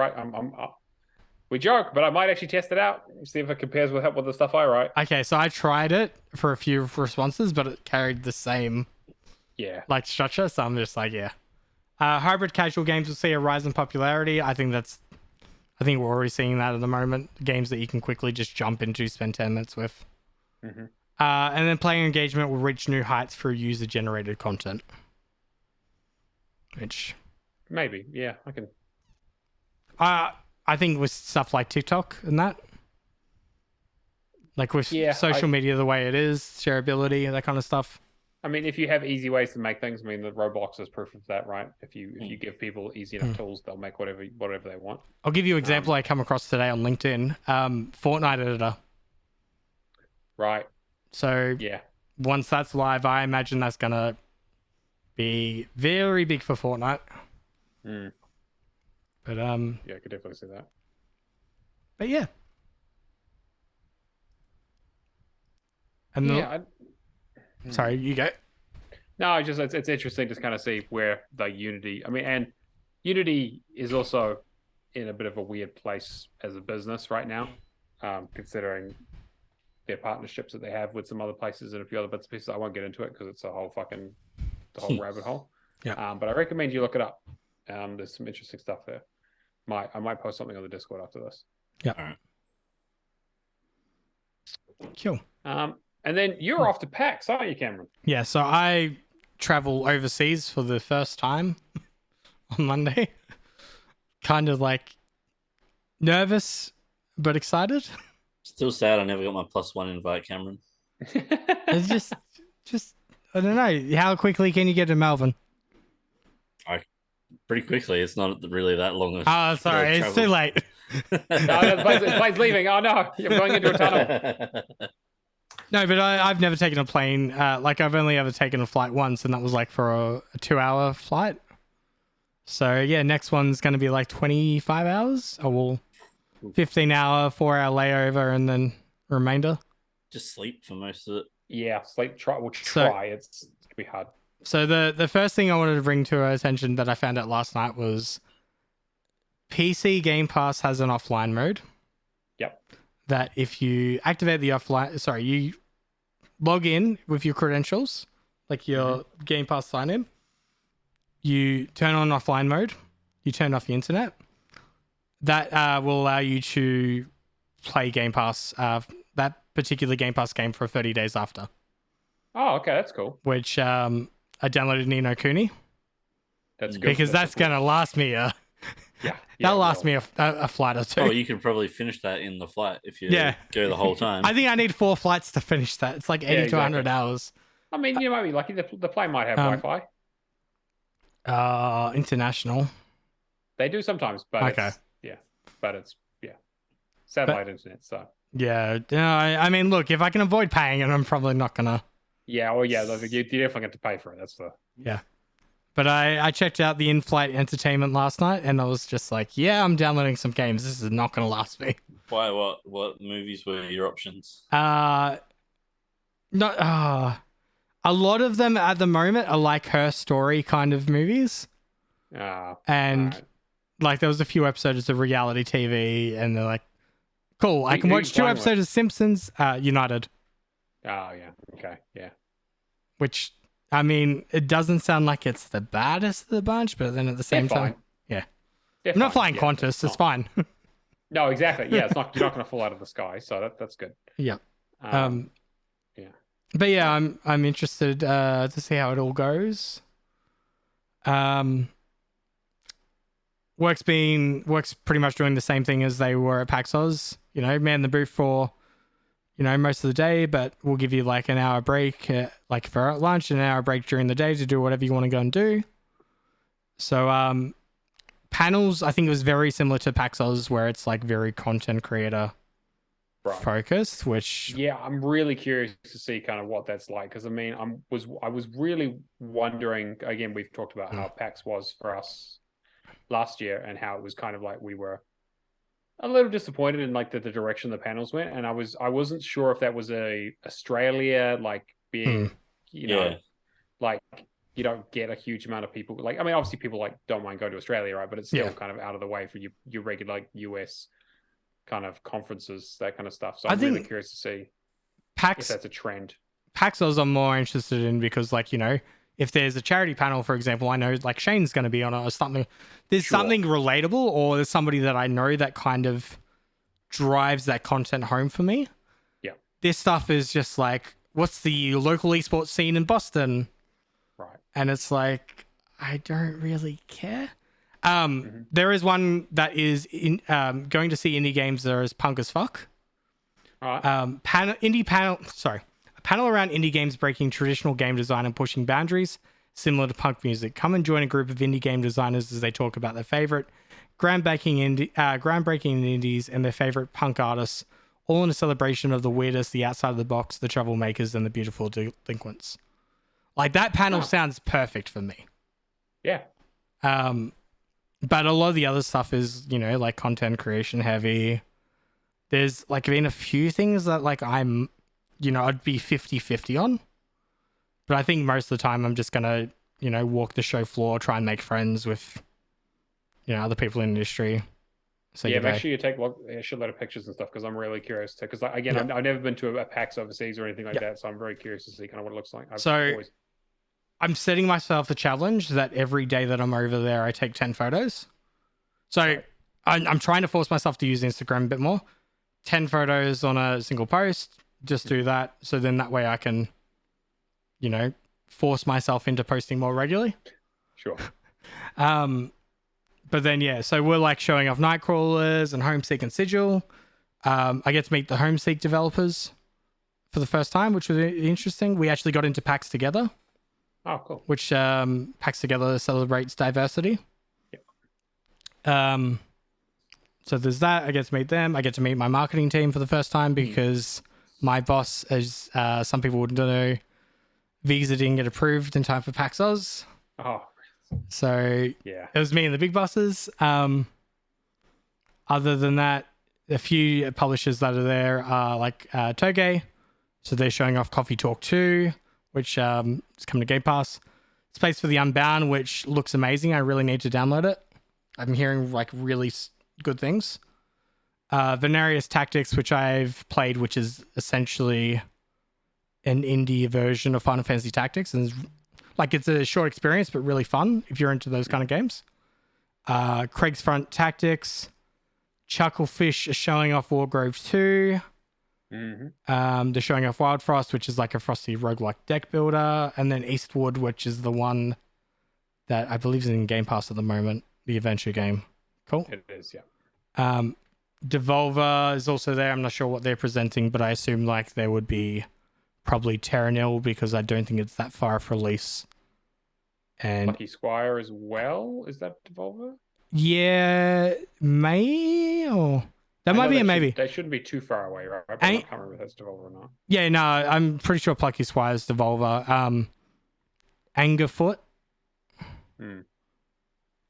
We joke, but I might actually test it out, see if it compares with the stuff I write. Okay, so I tried it for a few responses, but it carried the same structure. So I'm just like, hybrid casual games will see a rise in popularity. I think we're already seeing that at the moment. Games that you can quickly just jump into, spend 10 minutes with. Mm-hmm. And then player engagement will reach new heights through user-generated content. Which... maybe, yeah, I can... I think with stuff like TikTok and that. Like with social media the way it is, shareability and that kind of stuff. I mean, if you have easy ways to make things, I mean, the Roblox is proof of that, right? If you give people easy enough tools, they'll make whatever they want. I'll give you an example I come across today on LinkedIn. Fortnite editor. Right. So Yeah. once that's live, I imagine that's gonna be very big for Fortnite. Mm. But Yeah, I could definitely see that. but yeah. And Yeah. sorry, you go. No, it's interesting to kind of see where the Unity. I mean, and Unity is also in a bit of a weird place as a business right now, considering their partnerships that they have with some other places and a few other bits and pieces. I won't get into it because it's a whole the whole rabbit hole. Yeah. But I recommend you look it up. There's some interesting stuff there. I might post something on the Discord after this. Yeah. All right. Cool. And then you're off to PAX, aren't you, Cameron? Yeah, so I travel overseas for the first time on Monday. Kind of like nervous but excited. Still sad I never got my +1 invite, Cameron. It's just I don't know. How quickly can you get to Melbourne? Pretty quickly. It's not really that long. Oh, sorry, it's too late. No, the plane's leaving. Oh no, you're going into a tunnel. No, but I've never taken a plane. Like I've only ever taken a flight once, and that was like for a 2-hour flight. So yeah, next one's going to be like 25 hours. Or well, 15-hour, 4-hour layover, and then remainder. Just sleep for most of it. Yeah, sleep. We'll try. It's gonna be hard. So the first thing I wanted to bring to our attention that I found out last night was PC Game Pass has an offline mode. Yep. That if you activate the offline, you log in with your credentials, like your Game Pass sign in, you turn on offline mode, you turn off the internet. That will allow you to play Game Pass, that particular Game Pass game for 30 days after. Oh, okay, that's cool. Which I downloaded Ni no Kuni. That's good. Because that's going to last me that'll last me a flight or two. Oh, you could probably finish that in the flight if you go the whole time. I think I need 4 flights to finish that. It's like 80 to 100 hours. I mean, you might be lucky. The plane might have Wi-Fi. International. They do sometimes, but okay. It's satellite internet. So yeah, I mean, look, if I can avoid paying it, I'm probably not gonna. Yeah, well, yeah, you definitely have to pay for it. That's the yeah. But I checked out the in-flight entertainment last night, and I was just like, yeah, I'm downloading some games. This is not gonna last me. Why? What movies were your options? A lot of them at the moment are like Her Story kind of movies. And right. like there was a few episodes of reality TV, and they're like, cool, I can watch 2 episodes of Simpsons. United. Oh yeah, okay, yeah. Which, I mean, it doesn't sound like it's the baddest of the bunch, but then at the same time, yeah. I'm not flying Qantas, it's fine. No, exactly. Yeah, you're not going to fall out of the sky, so that's good. Yeah. Yeah. But yeah, I'm interested to see how it all goes. Work's pretty much doing the same thing as they were at PAX Oz. Man the booth for, most of the day, but we'll give you like an hour break, like for lunch, and an hour break during the day to do whatever you want to go and do. So, panels, I think it was very similar to PAX Oz, where it's like very content creator focused, which I'm really curious to see kind of what that's like, because I mean, I was really wondering, again, we've talked about how PAX was for us last year and how it was kind of like we were a little disappointed in like the direction the panels went, and I wasn't sure if that was a Australia like being like you don't get a huge amount of people, like I mean obviously people like don't mind going to Australia, right, but it's still kind of out of the way for your regular like US kind of conferences, that kind of stuff. So I'm really curious to see if that's a trend. PAX Oz I'm more interested in because like if there's a charity panel, for example, I know like Shane's going to be on it or something. There's something relatable, or there's somebody that I know that kind of drives that content home for me. Yeah. This stuff is just like, what's the local esports scene in Boston? Right. And it's like, I don't really care. There is one that is going to see indie games that is punk as fuck. All right. A panel around indie games breaking traditional game design and pushing boundaries, similar to punk music. Come and join a group of indie game designers as they talk about their favorite groundbreaking indies and their favorite punk artists, all in a celebration of the weirdest, the outside of the box, the troublemakers, and the beautiful delinquents. Like that panel sounds perfect for me. Yeah. But a lot of the other stuff is, like content creation heavy. There's like been a few things that like I'm, I'd be 50-50 on. But I think most of the time I'm just going to, walk the show floor, try and make friends with, other people in the industry. So yeah, make sure you take a shitload of pictures and stuff because I'm really curious too. Because again, I've never been to a PAX overseas or anything like that, so I'm very curious to see kind of what it looks like. I'm setting myself the challenge that every day that I'm over there, I take 10 photos. So I'm trying to force myself to use Instagram a bit more. 10 photos on a single post. Just do that. So then that way I can, force myself into posting more regularly. Sure. But then, so we're like showing off Nightcrawlers and Homeseek and Sigil. I get to meet the Homeseek developers for the first time, which was interesting. We actually got into PAX together. Oh, cool. Which PAX Together celebrates diversity. Yep. So there's that. I get to meet them. I get to meet my marketing team for the first time because my boss, as some people wouldn't know, visa didn't get approved in time for PAX Oz. Oh. So it was me and the big bosses. Other than that, a few publishers that are there are like Toge. So they're showing off Coffee Talk 2, which is coming to Game Pass. Space for the Unbound, which looks amazing. I really need to download it. I'm hearing like really good things. Venarius Tactics, which I've played, which is essentially an indie version of Final Fantasy Tactics, and it's a short experience, but really fun if you're into those kind of games. Craig's Front Tactics. Chucklefish is showing off Wargrove 2. Mm-hmm. They're showing off Wild Frost, which is like a frosty roguelike deck builder. And then Eastwood, which is the one that I believe is in Game Pass at the moment, the adventure game. Cool. It is, yeah. Devolver is also there. I'm not sure what they're presenting, but I assume like there would be probably Terranil because I don't think it's that far off release. And Lucky Squire as well. Is that Devolver? Yeah, may or that might be a maybe. They shouldn't be too far away, right? But I can't remember if that's Devolver or not. Yeah, no, I'm pretty sure Plucky Squire's Devolver. Angerfoot.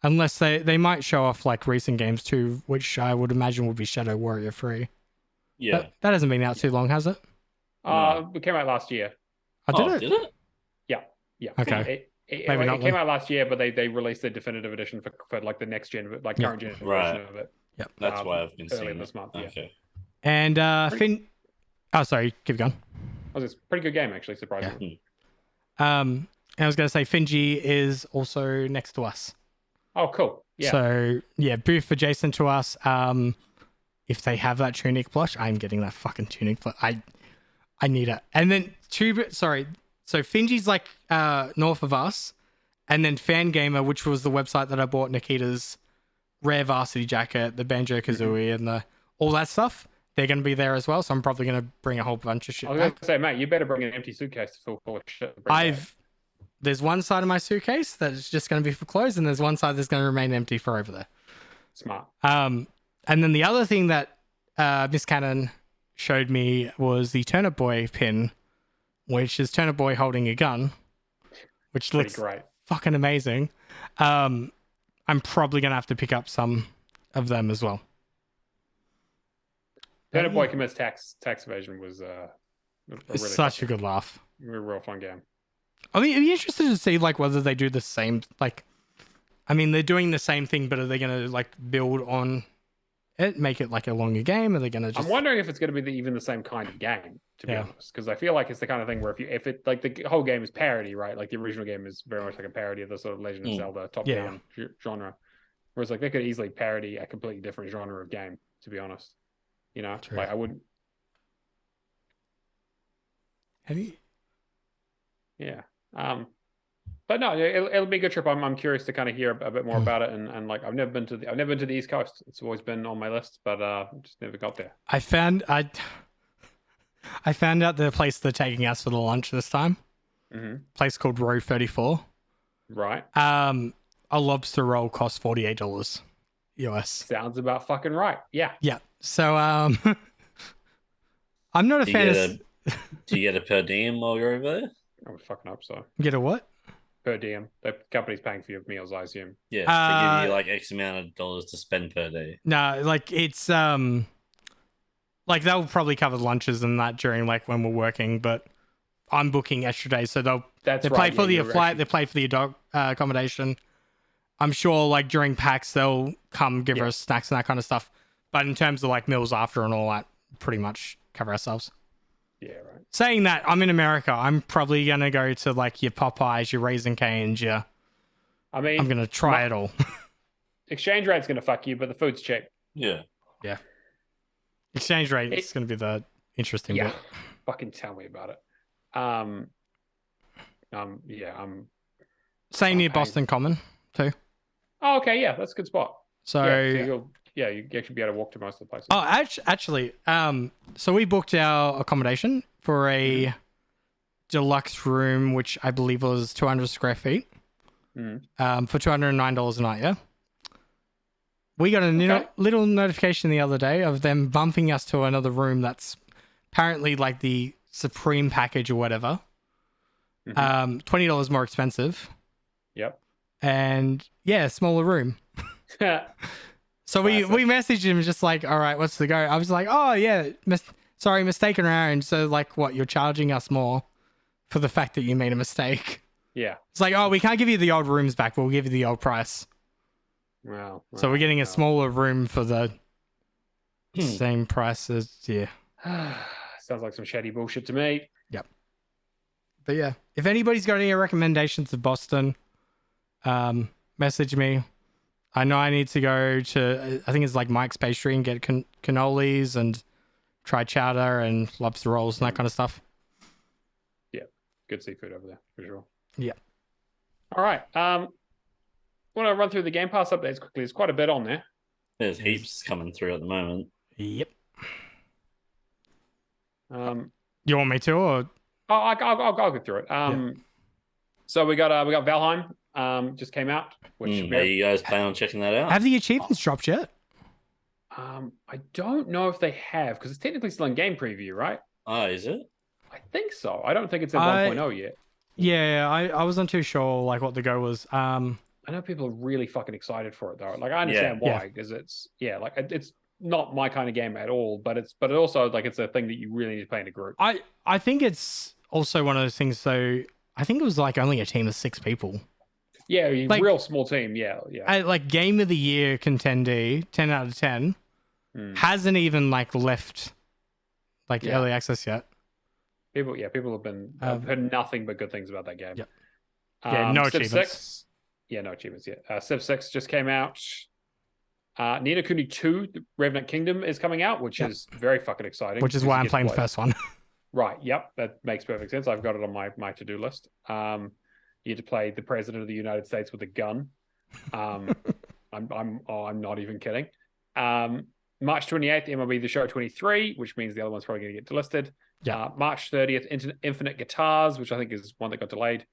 Unless they might show off like recent games too, which I would imagine would be Shadow Warrior 3. Yeah. That hasn't been out too long, has it? It came out last year. Did it? Yeah. Okay. It came out last year, but they released the definitive edition for like the next gen, like current gen version of it. Yep. That's why I've been seeing it this month. Okay. And Finn. Oh, sorry. Keep going. It's a pretty good game, actually. Surprisingly. And I was going to say Finji is also next to us. Oh, cool. Yeah. So booth adjacent to us. If they have that tunic plush, I'm getting that fucking tunic plush. I need it. And then so Finji's like north of us, and then Fangamer, which was the website that I bought Nikita's rare varsity jacket, the Banjo Kazooie, and all that stuff. They're going to be there as well, so I'm probably going to bring a whole bunch of shit. I was going to say, mate, you better bring an empty suitcase full of shit. There's one side of my suitcase that is just going to be for clothes, and there's one side that's going to remain empty for over there. Smart. And then the other thing that Miss Cannon showed me was the Turnip Boy pin, which is Turnip Boy holding a gun, which looks great. Fucking amazing. I'm probably going to have to pick up some of them as well. Turnip Boy Commits Tax Evasion was such a good laugh. A real fun game. I mean, are you interested to see like whether they do the same? Like, I mean, they're doing the same thing, but are they going to like build on it, make it like a longer game? Are they going to just? I'm wondering if it's going to be even the same kind of game, to be honest, because I feel like it's the kind of thing where if it like the whole game is parody, right? Like the original game is very much like a parody of the sort of Legend of Zelda top-down genre, whereas like they could easily parody a completely different genre of game, to be honest. True. Like I wouldn't. Have you? Yeah. But no, it'll be a good trip. I'm curious to kind of hear a bit more about it, and like I've never been to the East Coast. It's always been on my list, but just never got there. I found out the place they're taking us for the lunch this time. Mm-hmm. Place called Row 34. Right. A lobster roll costs $48 US. Sounds about fucking right. Yeah. Yeah. So I'm not a Do you fan get of. Do you get a per diem while you're over there? I would fucking hope so. Get a what? Per diem. The company's paying for your meals, I assume. Yeah, they give you like X amount of dollars to spend per day. No, like it's like they'll probably cover lunches and that during like when we're working, but I'm booking extra days, so they That's pay right. for the you're flight, actually- they pay for the dog accommodation. I'm sure like during PAX they'll come give Yeah. us snacks and that kind of stuff. But in terms of like meals after and all that, pretty much cover ourselves. Yeah, right. Saying that, I'm in America. I'm probably gonna go to like your Popeyes, your Raising Cane's, your. I mean, I'm gonna try it all. exchange rate's going to fuck you, but the food's cheap. Yeah. Exchange rate is gonna be the interesting Yeah. bit. Fucking tell me about it. Yeah, I'm. Same near Okay. Boston Common too. Oh, okay, yeah, that's a good spot. So You actually be able to walk to most of the places. oh, actually, so we booked our accommodation for a deluxe room, which I believe was 200 square feet, for $209 a night. Yeah. We got a Okay. little notification the other day of them bumping us to another room that's apparently like the Supreme package or whatever. $20 more expensive. Yep. And yeah, smaller room. So we messaged him just like, all right, what's the go? I was like, oh yeah, sorry, mistaken around. So like, what? You're charging us more for the fact that you made a mistake. Yeah. It's like, oh, we can't give you the old rooms back. We'll give you the old price. Wow. So we're getting a smaller room for the same price as yeah. Sounds like some shady bullshit to me. But yeah, if anybody's got any recommendations of Boston, message me. I know I need to go to, I think it's like Mike's Pastry and get cannolis and try chowder and lobster rolls and that kind of stuff. Yeah. Good seafood over there, for sure. Yeah. All right. Want to run through the Game Pass updates quickly? There's quite a bit on there. There's heaps coming through at the moment. Yep. Um, You want me to, or I'll go through it. So we got Valheim just came out. Which Are you guys planning on checking that out? have the achievements dropped yet? I don't know if they have because it's technically still in game preview, right? Oh, is it? I think so. I don't think it's in 1.0 yet. Yeah, I wasn't too sure like what the go was. I know people are really fucking excited for it though. Like I understand why because it's not my kind of game at all, but it also like it's a thing that you really need to play in a group. I think it's also one of those things. So I think it was like only a team of 6 people. Yeah, Like- real small team. Yeah. Like game of the year contendee, 10 out of 10, hasn't even like left like early access yet. People have been I've heard nothing but good things about that game. Yep. Yeah, no Civ achievements. 6, yeah, no achievements yet. Civ 6 just came out. Ni no Kuni 2, The Revenant Kingdom is coming out, which is very fucking exciting. Which is because why you I'm get to playing the play- first one. Right. Yep. That makes perfect sense. I've got it on my to-do list. You get to play the president of the United States with a gun. I'm not even kidding. March 28th, MLB The Show 23, which means the other one's probably going to get delisted. Yeah. March 30th, Infinite Guitars, which I think is one that got delayed.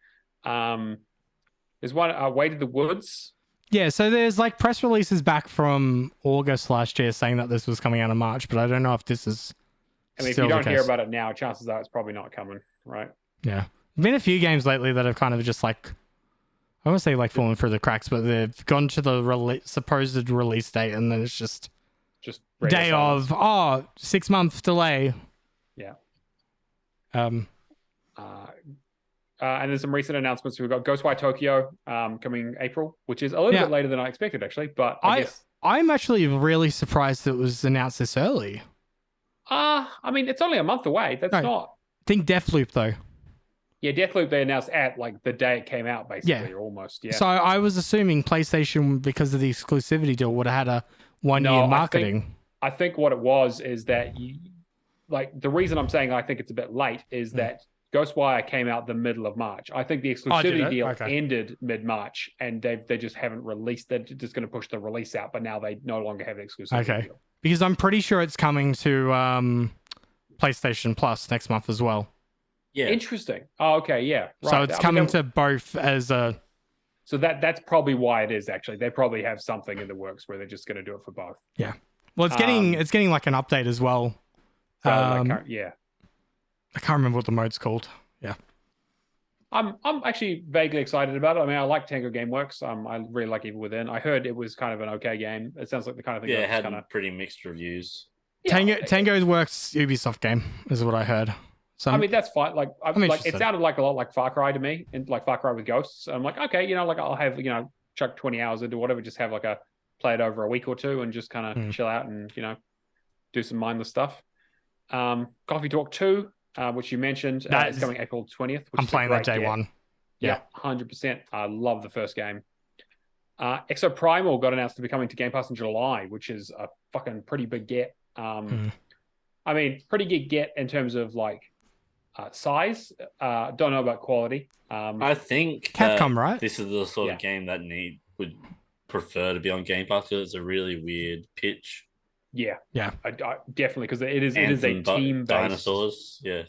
There's one, Way to the Woods. Yeah, so there's like press releases back from August last year saying that this was coming out in March, but I don't know if this is. I mean, if still you the don't hear case. about it now, chances are it's probably not coming, right? Yeah. Been a few games lately that have kind of just like, I won't say like fallen through the cracks, but they've gone to the supposed release date and then it's just radio day silence. of 6 month delay. Yeah. Um, And there's some recent announcements. We've got Ghostwire Tokyo coming April, which is a little bit later than I expected, actually. But I guess I'm actually really surprised it was announced this early. I mean, it's only a month away. That's Right. not. Think Deathloop though. Yeah, Deathloop they announced at like the day it came out, basically, Yeah. or almost. Yeah. So I was assuming PlayStation, because of the exclusivity deal, would have had a 1 No, year I marketing. I think what it was is that the reason I'm saying I think it's a bit late is that Ghostwire came out the middle of March. I think the exclusivity it? deal Okay. ended mid-March, and they just haven't released. They're just going to push the release out, but now they no longer have an exclusivity Okay. deal. Because I'm pretty sure it's coming to PlayStation Plus next month as well. Yeah. Interesting. Oh, okay, yeah. Right. So it's I mean, coming that- to both as a. So that's probably why it is actually. They probably have something in the works where they're just going to do it for both. Well, it's getting like an update as well So Um, yeah. I can't remember what the mode's called. Yeah. I'm actually vaguely excited about it. I mean, I like Tango Gameworks. I really like Evil Within. I heard it was kind of an okay game. It sounds like the kind of thing Yeah, it that's had kind of pretty mixed reviews. Tango's works Ubisoft game is what I heard. So I mean, that's fine. Like, I'm like interested. it sounded like a lot like Far Cry to me, and like Far Cry with ghosts. I'm like, okay, like I'll have chuck 20 hours into whatever, just have like a play it over a week or two, and just kind of chill out and do some mindless stuff. Coffee Talk 2, which you mentioned, is coming April 20th. Which I'm is playing that day one. Yeah, 100%. I love the first game. Exo Primal got announced to be coming to Game Pass in July, which is a fucking pretty big get. I mean, pretty big get in terms of like size. Don't know about quality. I think Capcom, right? This is the sort of game that would prefer to be on Game Pass because it's a really weird pitch. Yeah, yeah, I definitely, because it is a team based. Dinosaurs, yeah.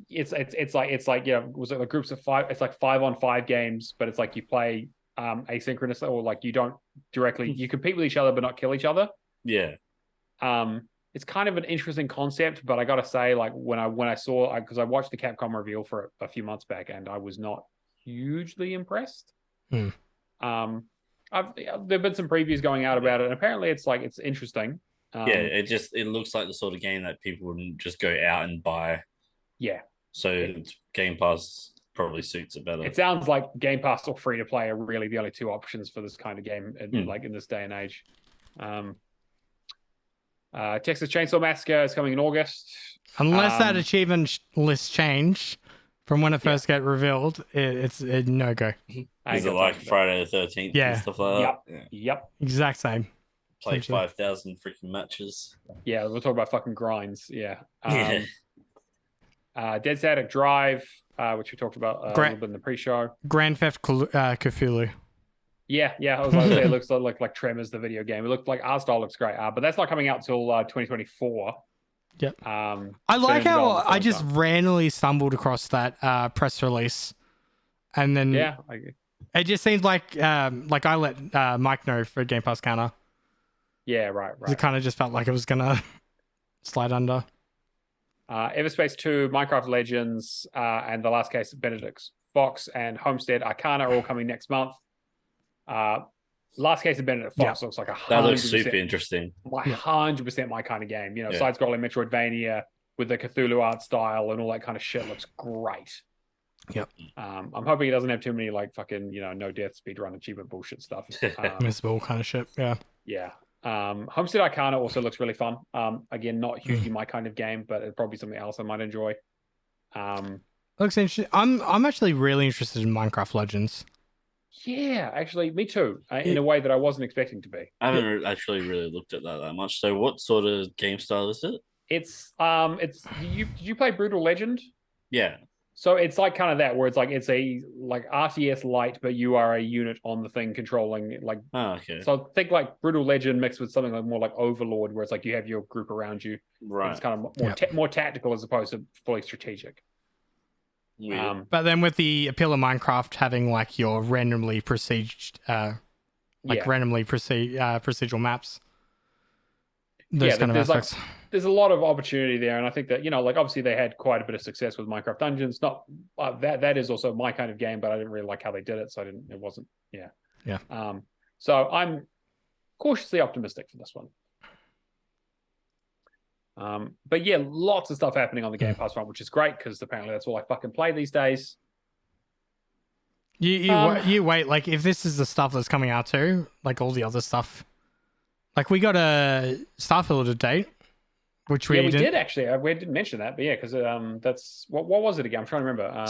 It's like was it like groups of 5? It's like 5-on-5 games, but it's like you play asynchronously, or like you don't directly you compete with each other but not kill each other. Yeah. It's kind of an interesting concept, but I gotta say, like when I saw, because I watched the Capcom reveal for it a few months back, and I was not hugely impressed. There've been some previews going out about it, and apparently it's interesting. It looks like the sort of game that people wouldn't just go out and buy. Yeah. So Game Pass probably suits it better. It sounds like Game Pass or free to play are really the only two options for this kind of game, like in this day and age. Texas Chainsaw Massacre is coming in August. Unless that achievement list change from when it first got revealed, it's a no go. Is it like Friday the 13th and stuff like that? Yep. Exact same. Play 5,000 freaking matches. Yeah, we'll talk about fucking grinds. Yeah. Dead Static Drive, which we talked about a little bit in the pre-show. Grand Theft Cthulhu. Yeah. I was like, it looks like Tremors, the video game. It looked like art style looks great, but that's not coming out till 2024. Yep. I like how I just randomly stumbled across that press release, and then it just seems like I let Mike know for Game Pass Counter. Yeah, right. It kind of just felt like it was gonna slide under. Everspace 2, Minecraft Legends, and The Last Case of Benedict Fox and Homestead Arcana are all coming next month. Last Case of Benedict Fox looks like 100%. That looks super interesting. 100% my kind of game. Side-scrolling Metroidvania with the Cthulhu art style and all that kind of shit looks great. Yep. I'm hoping it doesn't have too many like fucking no death speedrun achievement bullshit stuff. Missable kind of shit. Yeah. Yeah. Homestead Arcana also looks really fun. Again, not hugely my kind of game, but it's probably something else I might enjoy. Looks interesting. I'm actually really interested in Minecraft Legends. Yeah, actually, me too. In a way that I wasn't expecting to be. I haven't actually really looked at that much. So, what sort of game style is it? It's did you play Brutal Legend? Yeah. So it's like kind of that, where it's a like RTS light, but you are a unit on the thing controlling like. Oh, okay. So think like Brutal Legend mixed with something like more like Overlord, where it's like you have your group around you. Right. It's kind of more tactical as opposed to fully strategic. But then with the appeal of Minecraft having like your randomly procedural maps, those kind of aspects. There's a lot of opportunity there, and I think that obviously they had quite a bit of success with Minecraft Dungeons. Not that is also my kind of game, but I didn't really like how they did it, so it wasn't. So I'm cautiously optimistic for this one. But yeah, lots of stuff happening on the Game Pass front, which is great because apparently that's all I fucking play these days. You wait, like if this is the stuff that's coming out too, like all the other stuff, like we got a Starfield date, which we did actually. We didn't mention that, but yeah, because that's what was it again? I'm trying to remember.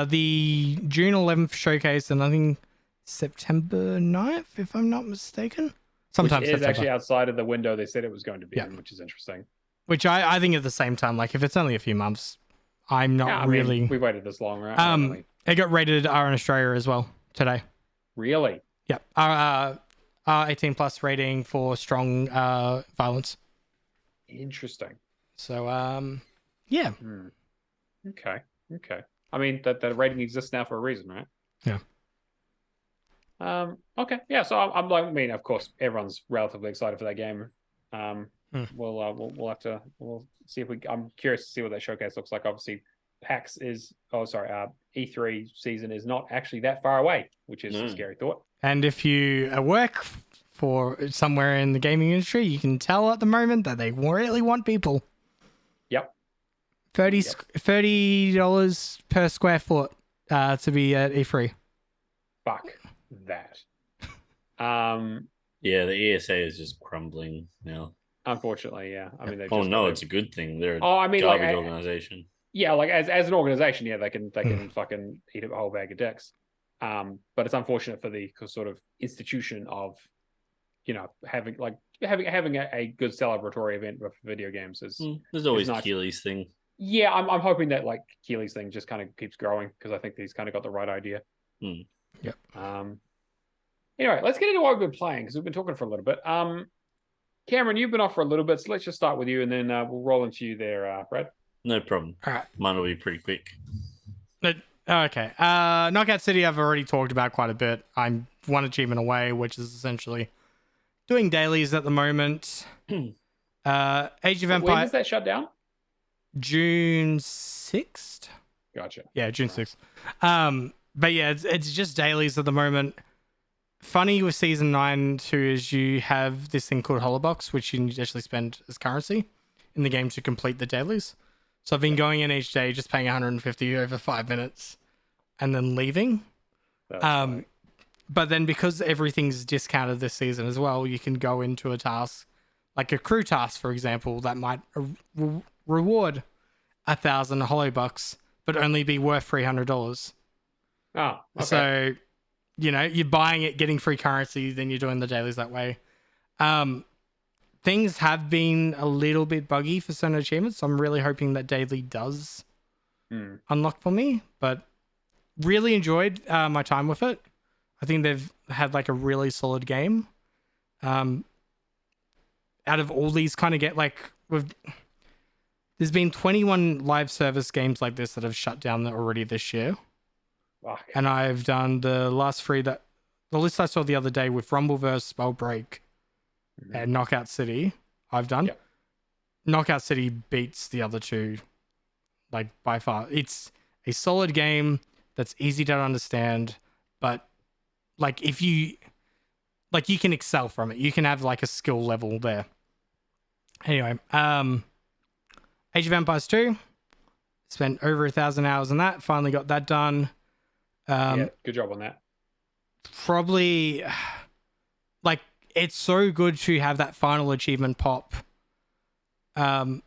The June 11th showcase, and I think September 9th, if I'm not mistaken. Sometimes which is actually outside of the window they said it was going to be in, which is interesting. Which I think at the same time, like if it's only a few months, I'm not really. We waited this long, right? It got rated R in Australia as well today. Really? Yep. R18 plus rating for strong violence. Interesting. So yeah. Okay. I mean that rating exists now for a reason, right? Yeah. Okay. Yeah. So I'm like, of course, everyone's relatively excited for that game. we'll have to see if we. I'm curious to see what that showcase looks like. Obviously, E3 season is not actually that far away, which is a scary thought. And if you work for somewhere in the gaming industry, you can tell at the moment that they really want people. Yep. $30 per square foot to be at E3. Fuck that. Yeah, the ESA is just crumbling now. Unfortunately, yeah. I mean, it's a good thing. They're a garbage organization. Yeah, like as an organization, yeah, they can fucking eat a whole bag of dicks. But it's unfortunate for the sort of institution of, having a good celebratory event with video games is. There's always nice. Keely's thing. Yeah, I'm hoping that like Keely's thing just kind of keeps growing because I think he's kind of got the right idea. Yep. Anyway, let's get into what we've been playing because we've been talking for a little bit. Cameron, you've been off for a little bit, so let's just start with you and then we'll roll into you there, Brad. No problem. All right. Mine will be pretty quick. Okay. Knockout City I've already talked about quite a bit. I'm one achievement away, which is essentially doing dailies at the moment. Age of Empire. When does that shut down? June 6th. Gotcha. Yeah, June 6th. But yeah, it's just dailies at the moment. Funny with Season 9 too is you have this thing called Holobox, which you can actually spend as currency in the game to complete the dailies. So I've been going in each day, just paying 150 over 5 minutes and then leaving. But then because everything's discounted this season as well, you can go into a task, like a crew task, for example, that might reward 1,000 Holobucks, but only be worth $300. Oh, okay. So, you're buying it, getting free currency, then you're doing the dailies that way. Things have been a little bit buggy for certain achievements, so I'm really hoping that daily does unlock for me, but really enjoyed my time with it. I think they've had like a really solid game. Out of all these kind of there's been 21 live service games like this that have shut down already this year. Fuck. And I've done the last three the list I saw the other day with Rumbleverse, Spellbreak, and Knockout City. I've done. Yep. Knockout City beats the other two, like by far. It's a solid game that's easy to understand, but like if you can excel from it. You can have like a skill level there. Anyway, Age of Empires 2. Spent over 1,000 hours on that. Finally got that done. Yeah, good job on that. Probably, like, it's so good to have that final achievement pop. Like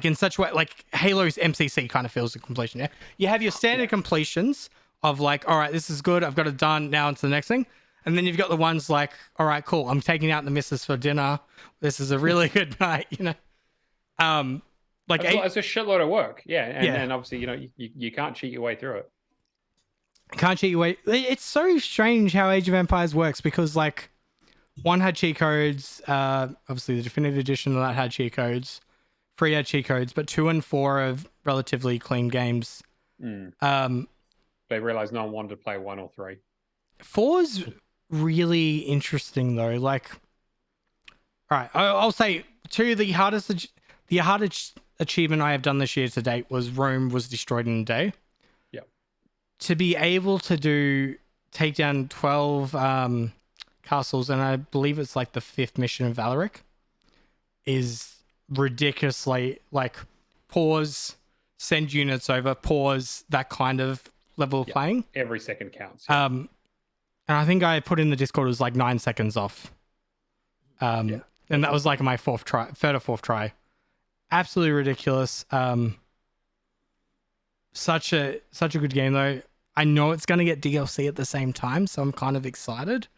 in such a way, like Halo's MCC kind of feels the completion. Yeah, you have your standard completions of like, all right, this is good. I've got it done. Now on to the next thing. And then you've got the ones like, all right, cool. I'm taking out the missus for dinner. This is a really good night, Like it's a shitload of work, and obviously, you can't cheat your way through it. Can't cheat your way. It's so strange how Age of Empires works because like one had cheat codes. Obviously, the definitive edition of that had cheat codes. 3 had cheat codes, but 2 and 4 are relatively clean games. They realized no one wanted to play 1 or 3. 4's really interesting though. Like, all right, I'll say 2. The hardest achievement I have done this year to date was Rome was destroyed in a day. Yep. To be able to take down 12 castles, and I believe it's like the 5th mission of Valeric, is ridiculously like pause, send units over, pause, that kind of level of playing. Every second counts. And I think I put in the Discord, it was like 9 seconds off. And that was like my third or fourth try. Absolutely ridiculous. Such a good game though. I know it's going to get DLC at the same time, so I'm kind of excited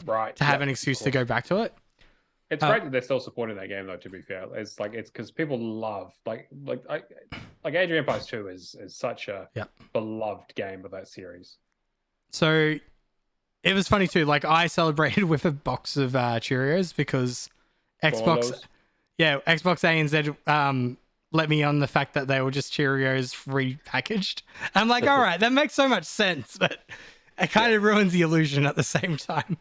to have an excuse to go back to it. It's great that they're still supporting that game though, to be fair. It's because people love like Age of Empires 2 is such a beloved game of that series. So it was funny too. Like I celebrated with a box of Cheerios because Xbox ANZ let me on the fact that they were just Cheerios repackaged. I'm like, all right, that makes so much sense, but it kind of ruins the illusion at the same time.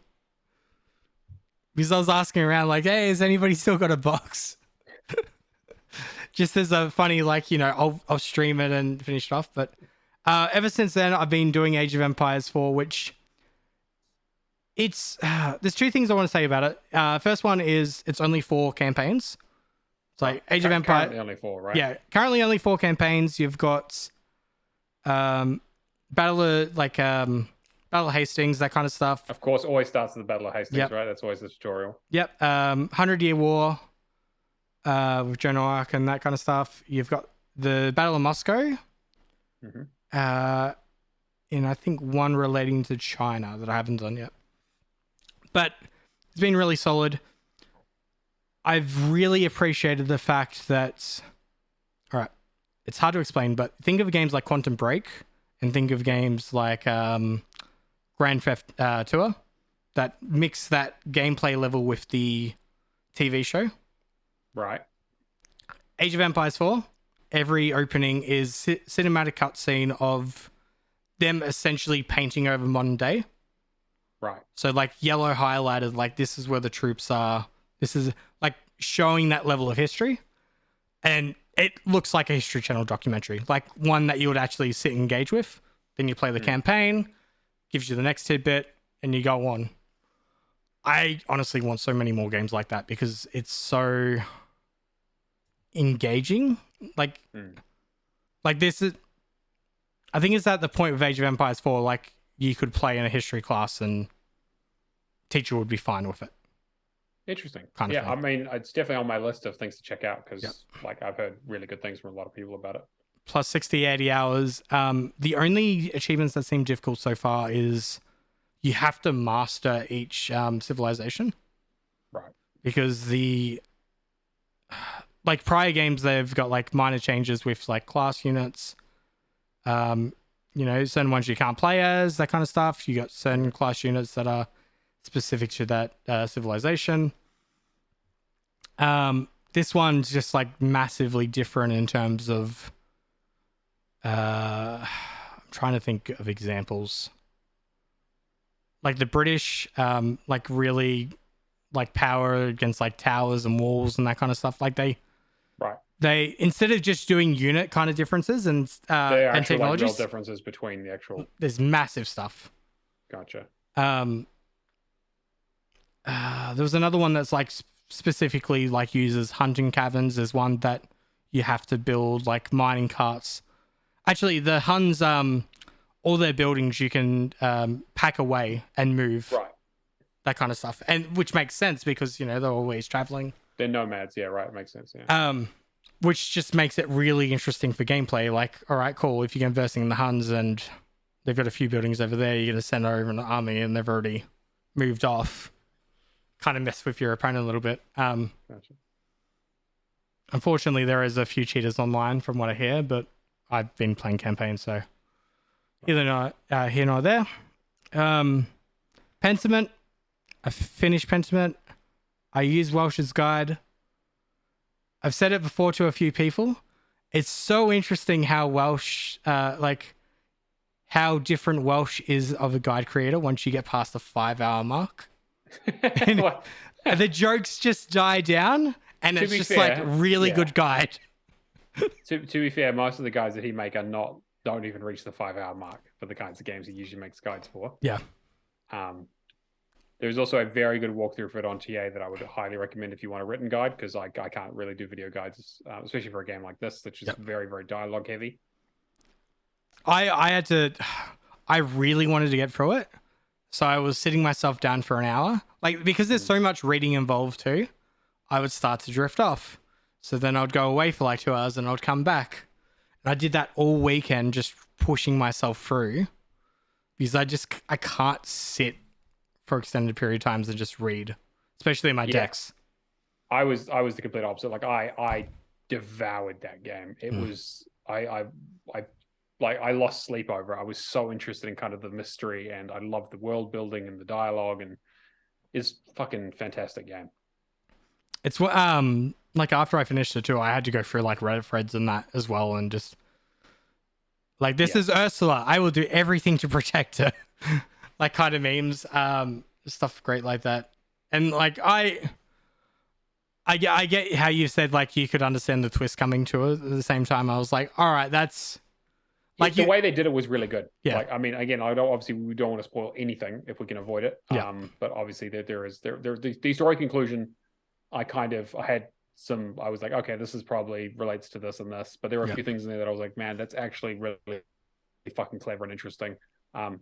Because I was asking around like, hey, has anybody still got a box? Just as a funny, like, I'll stream it and finish it off. But ever since then, I've been doing Age of Empires 4, which there's two things I want to say about it. First one is it's only 4 campaigns. It's like Age of Empires. Currently only 4, right? Yeah, currently only 4 campaigns. You've got Battle of Hastings, that kind of stuff. Of course, always starts with the Battle of Hastings, Yep. right? That's always the tutorial. Yep. 100-Year War with Joan of Arc and that kind of stuff. You've got the Battle of Moscow. Mhm. And I think one relating to China that I haven't done yet. But it's been really solid. I've really appreciated the fact that, all right, it's hard to explain, but think of games like Quantum Break and think of games like Grand Theft Tour that mix that gameplay level with the TV show. Right. Age of Empires 4, every opening is cinematic cutscene of them essentially painting over modern day. Right. So like yellow highlighted, like this is where the troops are. This is like showing that level of history. And it looks like a History Channel documentary, like one that you would actually sit and engage with. Then you play the campaign, gives you the next tidbit, and you go on. I honestly want so many more games like that because it's so engaging. Like this is, I think it's at the point with Age of Empires 4, like you could play in a history class and teacher would be fine with it. Interesting. Kind of yeah, thing. I mean, it's definitely on my list of things to check out because, like, I've heard really good things from a lot of people about it. Plus 60, 80 hours. The only achievements that seem difficult so far is you have to master each civilization. Right. Because like prior games, they've got like minor changes with like class units. Certain ones you can't play as, that kind of stuff. You got certain class units that are specific to that civilization. This one's just like massively different in terms of I'm trying to think of examples. Like the British like really like power against like towers and walls and that kind of stuff. Like they instead of just doing unit kind of differences and technologies, like real differences between the actual. There's massive stuff. Gotcha. There was another one that's like specifically like uses hunting caverns. There's one that you have to build like mining carts. Actually, the Huns, all their buildings you can pack away and move. Right. That kind of stuff, and which makes sense because they're always traveling. They're nomads, yeah, right. It makes sense, yeah. Which just makes it really interesting for gameplay. Like, all right, cool. If you're versing the Huns and they've got a few buildings over there, you're gonna send over an army, and they've already moved off. Kind of mess with your opponent a little bit. Gotcha. Unfortunately, there is a few cheaters online from what I hear, but I've been playing campaign, so either not here nor there. Pentiment. I finished Pentiment. I use Welsh's guide. I've said it before to a few people. It's so interesting how Welsh, how different Welsh is of a guide creator once you get past the 5-hour mark. And the jokes just die down, and it's just fair, like really good guide. To be fair, most of the guides that he make don't even reach the 5-hour mark for the kinds of games he usually makes guides for. Yeah. There's also a very good walkthrough for it on TA that I would highly recommend if you want a written guide, because I can't really do video guides, especially for a game like this, which is very, very dialogue heavy. I really wanted to get through it. So I was sitting myself down for an hour. Like, because there's so much reading involved too, I would start to drift off. So then I'd go away for like 2 hours and I'd come back. And I did that all weekend, just pushing myself through because I can't sit for extended period of times and just read, especially in my decks. I was the complete opposite. Like I devoured that game. It was, I lost sleep over it. I was so interested in kind of the mystery, and I loved the world building and the dialogue, and it's fucking fantastic game. It's what like after I finished it too, I had to go through like Reddit threads and that as well, and just like, this is Ursula, I will do everything to protect her. Like kind of memes, stuff great like that. And like I get how you said like you could understand the twist coming to it. At the same time, I was like, all right, that's like the way they did it was really good. Yeah. Like, I mean, again, obviously we don't want to spoil anything if we can avoid it. Yeah. But obviously the story conclusion. I was like, okay, this is probably relates to this and this, but there were a few things in there that I was like, man, that's actually really fucking clever and interesting. And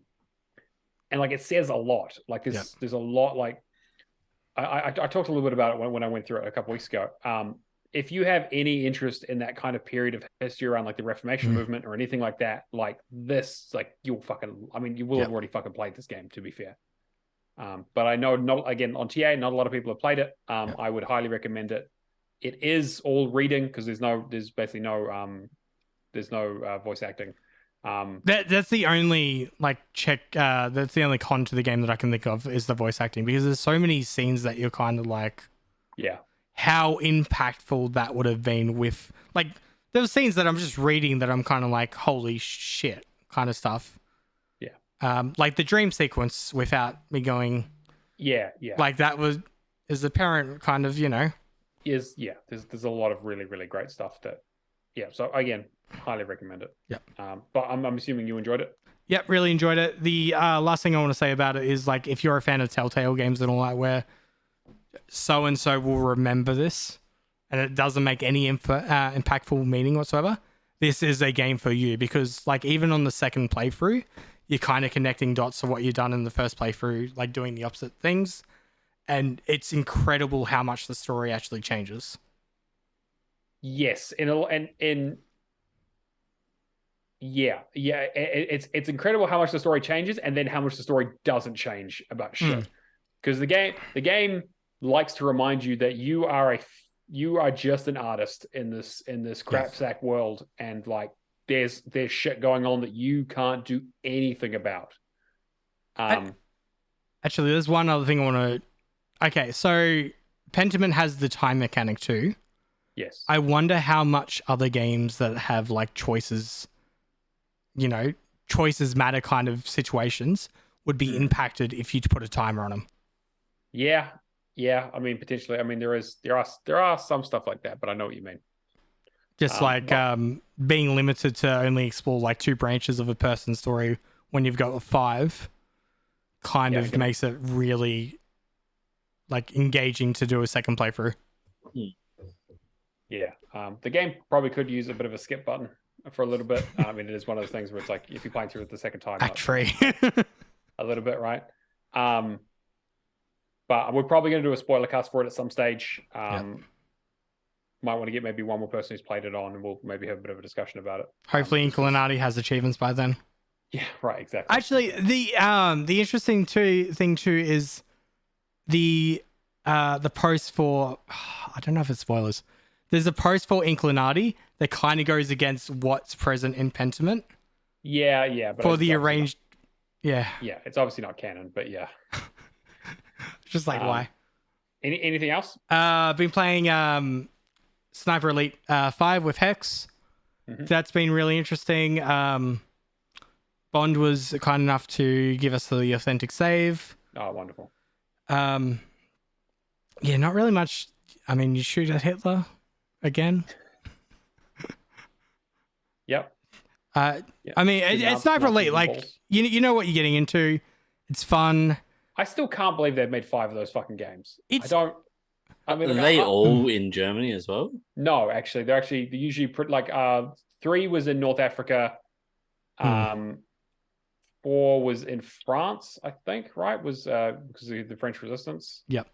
like it says a lot. Like there's a lot. Like I talked a little bit about it when I went through it a couple weeks ago. If you have any interest in that kind of period of history around like the Reformation movement or anything like that, like this, like you will have already fucking played this game, to be fair. But I know on TA, not a lot of people have played it. I would highly recommend it. It is all reading because there's basically no voice acting. That's the only that's the only con to the game that I can think of is the voice acting, because there's so many scenes that you're kind of like, how impactful that would have been with like there were scenes that I'm just reading that I'm kind of like, holy shit kind of stuff. Like the dream sequence without me going, like that is apparent kind of, there's a lot of really, really great stuff that, so again, highly recommend it. But I'm assuming you enjoyed it. Yep, really enjoyed it. The last thing I want to say about it is like, if you're a fan of Telltale games and all that, where so-and-so will remember this and it doesn't make any impactful meaning whatsoever, this is a game for you, because like even on the second playthrough, you're kind of connecting dots to what you've done in the first playthrough, like doing the opposite things. And it's incredible how much the story actually changes. Yes. It's incredible how much the story changes and then how much the story doesn't change about shit. Because the game likes to remind you that you are just an artist in this crapsack world, and like, there's shit going on that you can't do anything about. Actually, there's one other thing I want to... Okay, so Pentiment has the time mechanic too. Yes. I wonder how much other games that have like choices matter kind of situations would be impacted if you put a timer on them. Yeah. I mean, potentially. I mean, there are some stuff like that, but I know what you mean. Just being limited to only explore like 2 branches of a person's story when you've got 5 kind of makes it really like engaging to do a second playthrough. Yeah. The game probably could use a bit of a skip button for a little bit. I mean, it is one of those things where it's like, if you're playing through it the second time, Act 3. a little bit, right? But we're probably going to do a spoiler cast for it at some stage. Might want to get maybe one more person who's played it on, and we'll maybe have a bit of a discussion about it. Hopefully Inclinati has achievements by then. Yeah, right, exactly. Actually, the interesting thing too is the post for... I don't know if it's spoilers. There's a post for Inclinati that kind of goes against what's present in Pentiment. Yeah. But for the arranged... Yeah, it's obviously not canon, but yeah. Just like, why? Anything else? Been playing Sniper Elite 5 with Hex. That's been really interesting. Bond was kind enough to give us the authentic save. Oh, wonderful. Yeah, not really much. I mean, you shoot at Hitler again. Yep. I mean, it's Sniper Elite. Like, you know what you're getting into. It's fun. I still can't believe they've made 5 of those fucking games. I mean, are they all in Germany as well? No, actually, they usually put like 3 was in North Africa. 4 was in France, I think. Right? Was because of the French Resistance. Yep.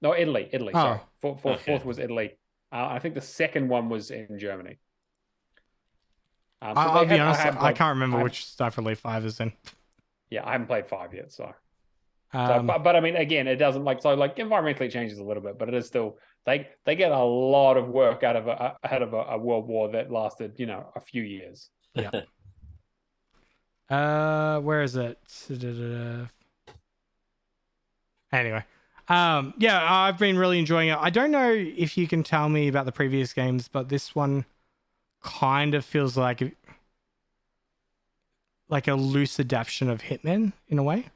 No, Italy. Sorry, okay. 4th was Italy. I think the second one was in Germany. So I'll be honest, I can't remember which Sniper Elite 5 is in. Yeah, I haven't played 5 yet, so. But I mean, again, it doesn't environmentally it changes a little bit, but it is still they get a lot of work out of ahead of a world war that lasted a few years. Yeah. Where is it? Anyway, I've been really enjoying it. I don't know if you can tell me about the previous games, but this one kind of feels like a loose adaptation of Hitman in a way.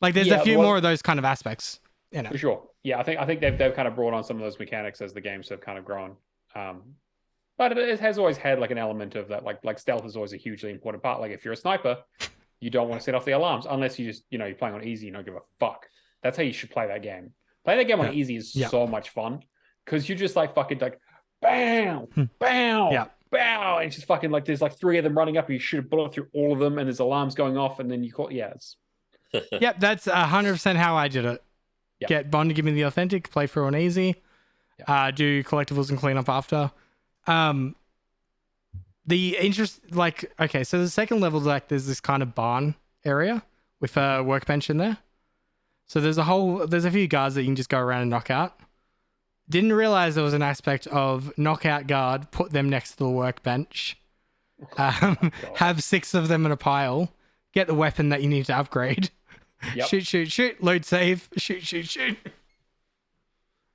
Like there's a few more of those kind of aspects. For sure. yeah, I think they've kind of brought on some of those mechanics as the games have kind of grown. But it has always had like an element of that, like stealth is always a hugely important part. Like if you're a sniper, you don't want to set off the alarms unless you just you're playing on easy, you don't give a fuck. That's how you should play that game. Playing that game on easy is so much fun because you just like fucking like bam, bam, bow, and it's just fucking like there's like 3 of them running up, and you shoot a bullet through all of them, and there's alarms going off, and then you call it's Yep, that's 100% how I did it. Yep. Get Bond to give me the authentic, play through on easy, do collectibles and clean up after. The interest, like, okay, so the second level, like, there's this kind of barn area with a workbench in there. So there's a few guards that you can just go around and knock out. Didn't realize there was an aspect of knockout guard, put them next to the workbench, have 6 of them in a pile, get the weapon that you need to upgrade, shoot, load save, shoot.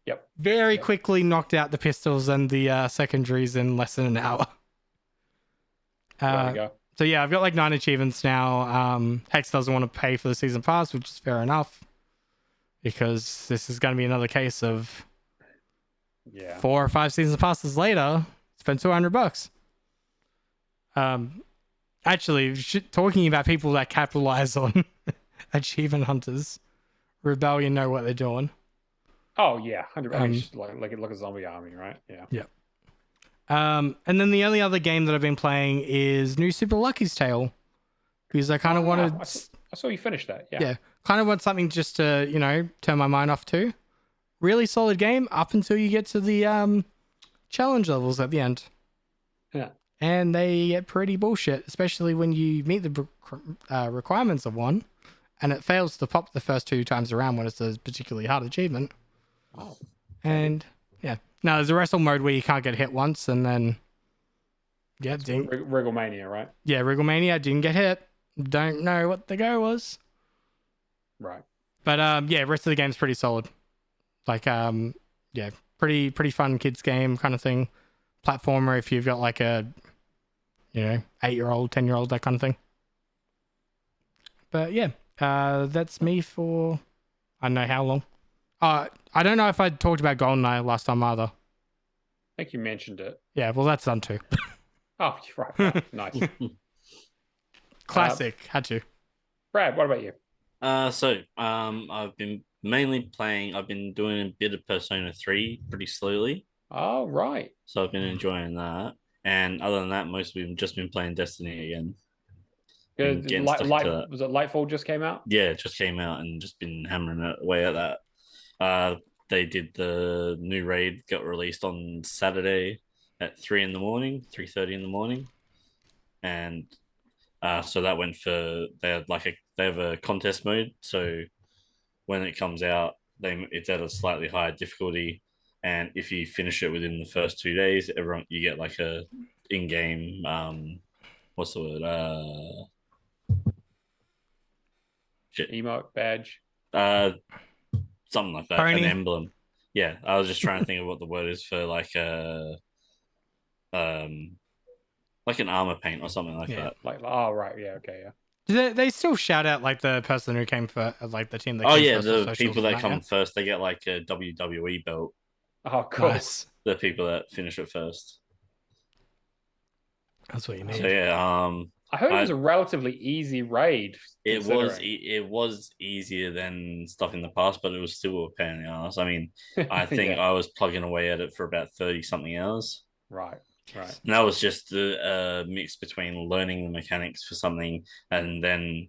Yep. Very quickly knocked out the pistols and the secondaries in less than an hour. There you go. So yeah, I've got like 9 achievements now. Hex doesn't want to pay for the season pass, which is fair enough, because this is going to be another case of 4 or 5 season passes later, spend $200. Actually, talking about people that capitalize on achievement hunters, Rebellion know what they're doing. Oh yeah, 100%. Look at Zombie Army, right? Yeah. And then the only other game that I've been playing is New Super Lucky's Tale, because I kind of wanted. I saw you finish that. Yeah, kind of want something just to turn my mind off to. Really solid game up until you get to the challenge levels at the end. Yeah. And they get pretty bullshit, especially when you meet the requirements of one, and it fails to pop the first 2 times around when it's a particularly hard achievement. Oh. And yeah, no, there's a wrestle mode where you can't get hit once, and then Wrigglemania, right? Yeah, Wrigglemania, didn't get hit. Don't know what the go was. Right. But rest of the game's pretty solid. Like pretty fun kids game kind of thing. Platformer if you've got like a 8-year-old, 10-year-old, that kind of thing. But yeah, that's me for I don't know how long. I don't know if I talked about GoldenEye last time either. I think you mentioned it. Yeah, well that's done too. Oh, right. Nice. Classic. Had to. Brad, what about you? I've been mainly playing. I've been doing a bit of Persona 3 pretty slowly. Oh, right. So I've been enjoying that. And other than that, mostly we've just been playing Destiny again. Was it Lightfall just came out? Yeah, it just came out and just been hammering it away at that. They did the new raid, got released on Saturday at 3:30 in the morning. And so that went for they have a contest mode. So when it comes out, it's at a slightly higher difficulty. And if you finish it within the first 2 days, you get like a in-game what's the word? Emote badge. Something like that. Pony. An emblem. Yeah, I was just trying to think of what the word is for like an armor paint or something like that. Right, yeah, okay, yeah. Do they still shout out like the person who came for like the team that the people that come first, they get like a WWE belt. Oh, cool. Nice. The people that finish it first. That's what you need. So yeah, I heard it was a relatively easy raid. It was easier than stuff in the past, but it was still a pain in the ass. I mean, I think I was plugging away at it for about 30 something hours. Right. And that was just the mix between learning the mechanics for something and then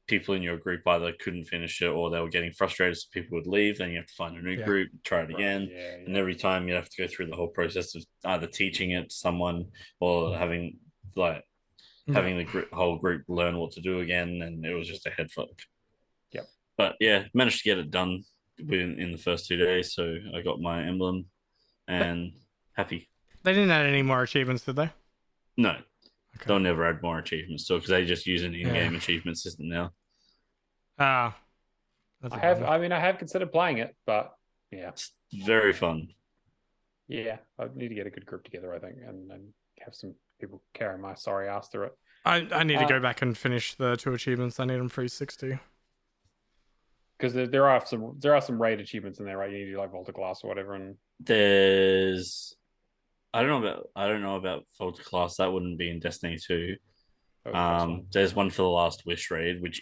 people in your group either couldn't finish it or they were getting frustrated, so people would leave. Then you have to find a new group, try it again, and every time you have to go through the whole process of either teaching it to someone or having the whole group learn what to do again, and it was just a head fuck. Yep. But yeah, managed to get it done in the first 2 days, so I got my emblem and happy. They didn't add any more achievements, did they? No. Okay. They'll never add more achievements still because they just use an in-game achievement system now. I have considered playing it, but yeah. It's very fun. Yeah, I need to get a good group together, I think, and have some people carry my sorry ass through it. I need to go back and finish the 2 achievements. I need them 360. Because there are some raid achievements in there, right? You need to do like Volta Glass or whatever, and There's I don't know about Volta Class. That wouldn't be in Destiny 2. There's one for the Last Wish raid, which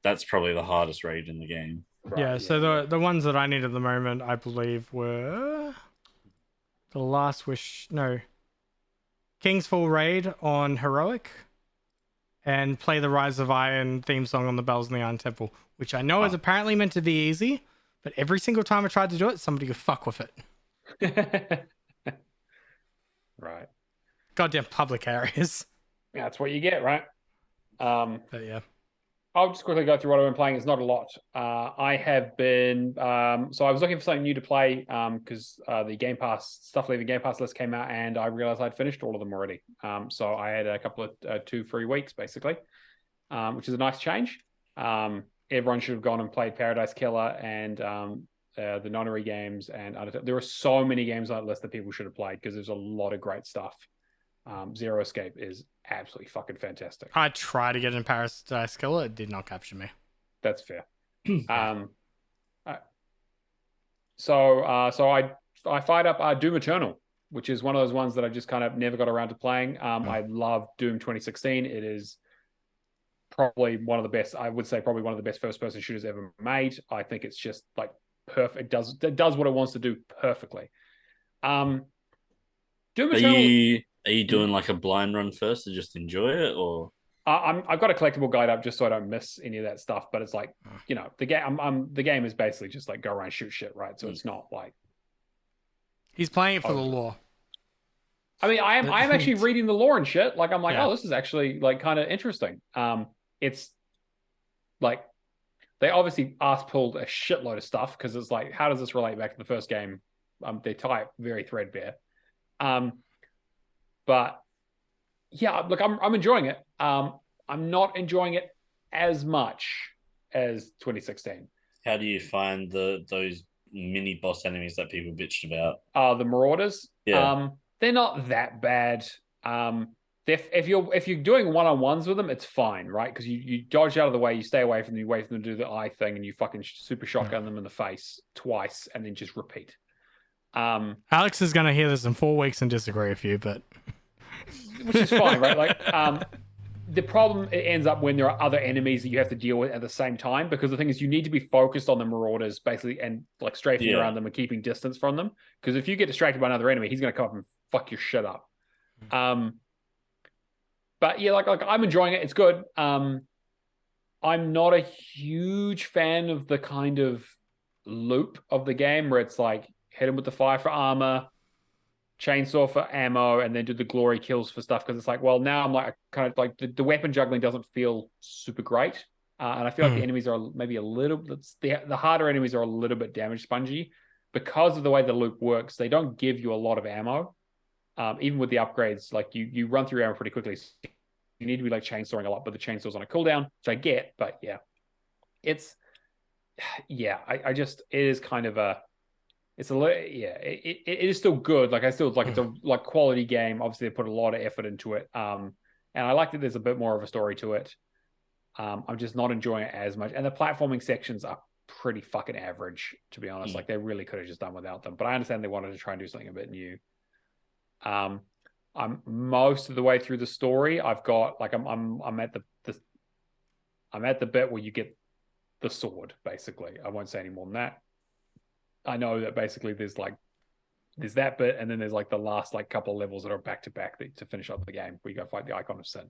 that's probably the hardest raid in the game. right, Yeah, so the ones that I need at the moment, I believe, were the Last Wish. No, King's Fall raid on Heroic, and play the Rise of Iron theme song on the Bells in the Iron Temple, which I know is apparently meant to be easy, but every single time I tried to do it, somebody could fuck with it. Right. Goddamn public areas. That's what you get, right? But yeah. I'll just quickly go through what I've been playing. It's not a lot. I have been so I was looking for something new to play because the Game Pass stuff leaving Game Pass list came out, and I realized I'd finished all of them already. So I had a couple of 2 free weeks basically, which is a nice change. Everyone should have gone and played Paradise Killer and the Nonary games, and there are so many games on that list that people should have played because there's a lot of great stuff. Zero Escape is absolutely fucking fantastic. I tried to get in Paradise Killer, it did not capture me. That's fair. So I fired up Doom Eternal, which is one of those ones that I just kind of never got around to playing. I love Doom 2016. It is probably one of the best. I would say probably one of the best first-person shooters ever made. I think it's just like perfect. It does what it wants to do perfectly. Doom Eternal. Are you doing like a blind run first to just enjoy it, or? I've got a collectible guide up just so I don't miss any of that stuff. But it's like, you know, the game is basically just like go around shoot shit, right? So it's not like he's playing it for the lore. I mean, I am actually reading the lore and shit. Like I'm like, oh, this is actually like kind of interesting. It's like they obviously ass pulled a shitload of stuff because it's like, how does this relate back to the first game? They tie it very threadbare. But yeah, look, I'm enjoying it. I'm not enjoying it as much as 2016. How do you find those mini boss enemies that people bitched about? The Marauders. Yeah. They're not that bad. If you're doing one-on-ones with them, it's fine, right? Because you dodge out of the way, you stay away from them, you wait for them to do the eye thing, and you fucking super shotgun them in the face twice, and then just repeat. Alex is going to hear this in 4 weeks and disagree with you, but which is fine, right? Like, the problem it ends up when there are other enemies that you have to deal with at the same time, because the thing is you need to be focused on the Marauders basically and like strafing around them and keeping distance from them. Because if you get distracted by another enemy, he's going to come up and fuck your shit up. But yeah, like I'm enjoying it. It's good. I'm not a huge fan of the kind of loop of the game where it's like hit him with the fire for armor, chainsaw for ammo, and then do the glory kills for stuff, because it's like, well, now I'm like kind of like the weapon juggling doesn't feel super great, and I feel like the enemies are maybe a little, the harder enemies are a little bit damage spongy because of the way the loop works. They don't give you a lot of ammo, even with the upgrades. Like you run through ammo pretty quickly, so you need to be like chainsawing a lot, but the chainsaw's on a cooldown, which I get. But yeah, I just, it is kind of a, it's a it is still good. Like I still like it's a like quality game. Obviously, they put a lot of effort into it, and I like that there's a bit more of a story to it. I'm just not enjoying it as much, and the platforming sections are pretty fucking average, to be honest. Like they really could have just done without them. But I understand they wanted to try and do something a bit new. I'm most of the way through the story. I've got like I'm at the bit where you get the sword. Basically, I won't say any more than that. I know that basically there's that bit, and then there's like the last like couple of levels that are back to back to finish up the game where you go fight the Icon of Sin.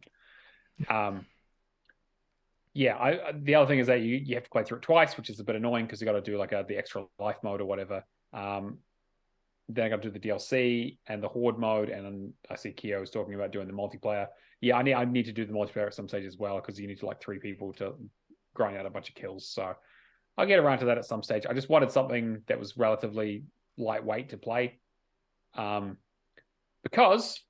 The other thing is that you have to play through it twice, which is a bit annoying because you got to do like the extra life mode or whatever. Then I got to do the DLC and the Horde mode, and then I see Keo was talking about doing the multiplayer. Yeah, I need to do the multiplayer at some stage as well, because you need to like 3 people to grind out a bunch of kills. So I'll get around to that at some stage. I just wanted something that was relatively lightweight to play, because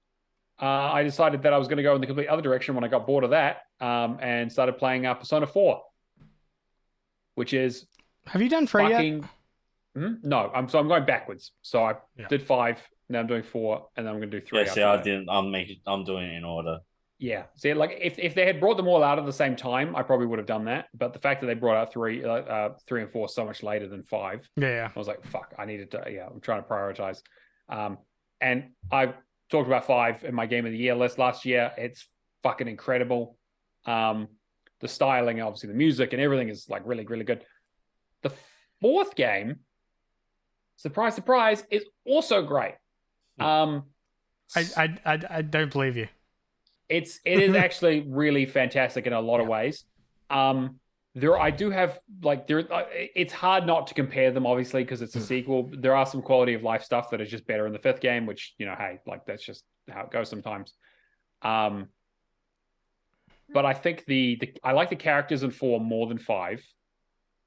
I decided that I was going to go in the complete other direction when I got bored of that, and started playing Persona 4, which is... Have you done 3 yet? No, I'm going backwards. So I did 5, now I'm doing 4, and then I'm going to do 3. Yeah, see, I didn't. I'm doing it in order. Yeah. See, like if they had brought them all out at the same time, I probably would have done that. But the fact that they brought out three and four so much later than 5, Yeah. I was like, fuck, I needed to. Yeah, I'm trying to prioritize. And I've talked about 5 in my game of the year list last year. It's fucking incredible. The styling, obviously, the music and everything is like really, really good. The 4th game, surprise, surprise, is also great. I don't believe you. It is actually really fantastic in a lot of ways. I do have like there. It's hard not to compare them, obviously, because it's a sequel. There are some quality of life stuff that is just better in the 5th game, which hey, like that's just how it goes sometimes. But I think I like the characters in 4 more than 5.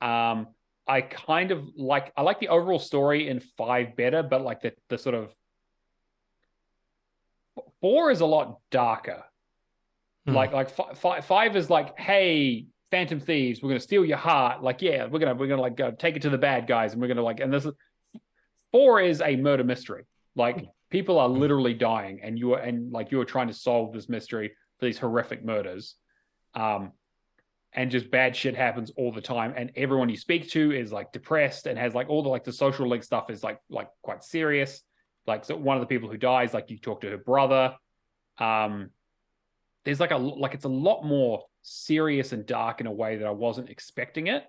I like the overall story in 5 better, but like the sort of 4 is a lot darker. Like 5 is like, hey, Phantom Thieves, we're gonna steal your heart. Like, yeah, we're gonna like go take it to the bad guys, and we're gonna like, and this is 4 is a murder mystery. Like, people are literally dying, and you are trying to solve this mystery for these horrific murders, and just bad shit happens all the time, and everyone you speak to is like depressed and has like all the like the social link stuff is like quite serious. Like, so one of the people who dies, like you talk to her brother. There's like it's a lot more serious and dark in a way that I wasn't expecting it.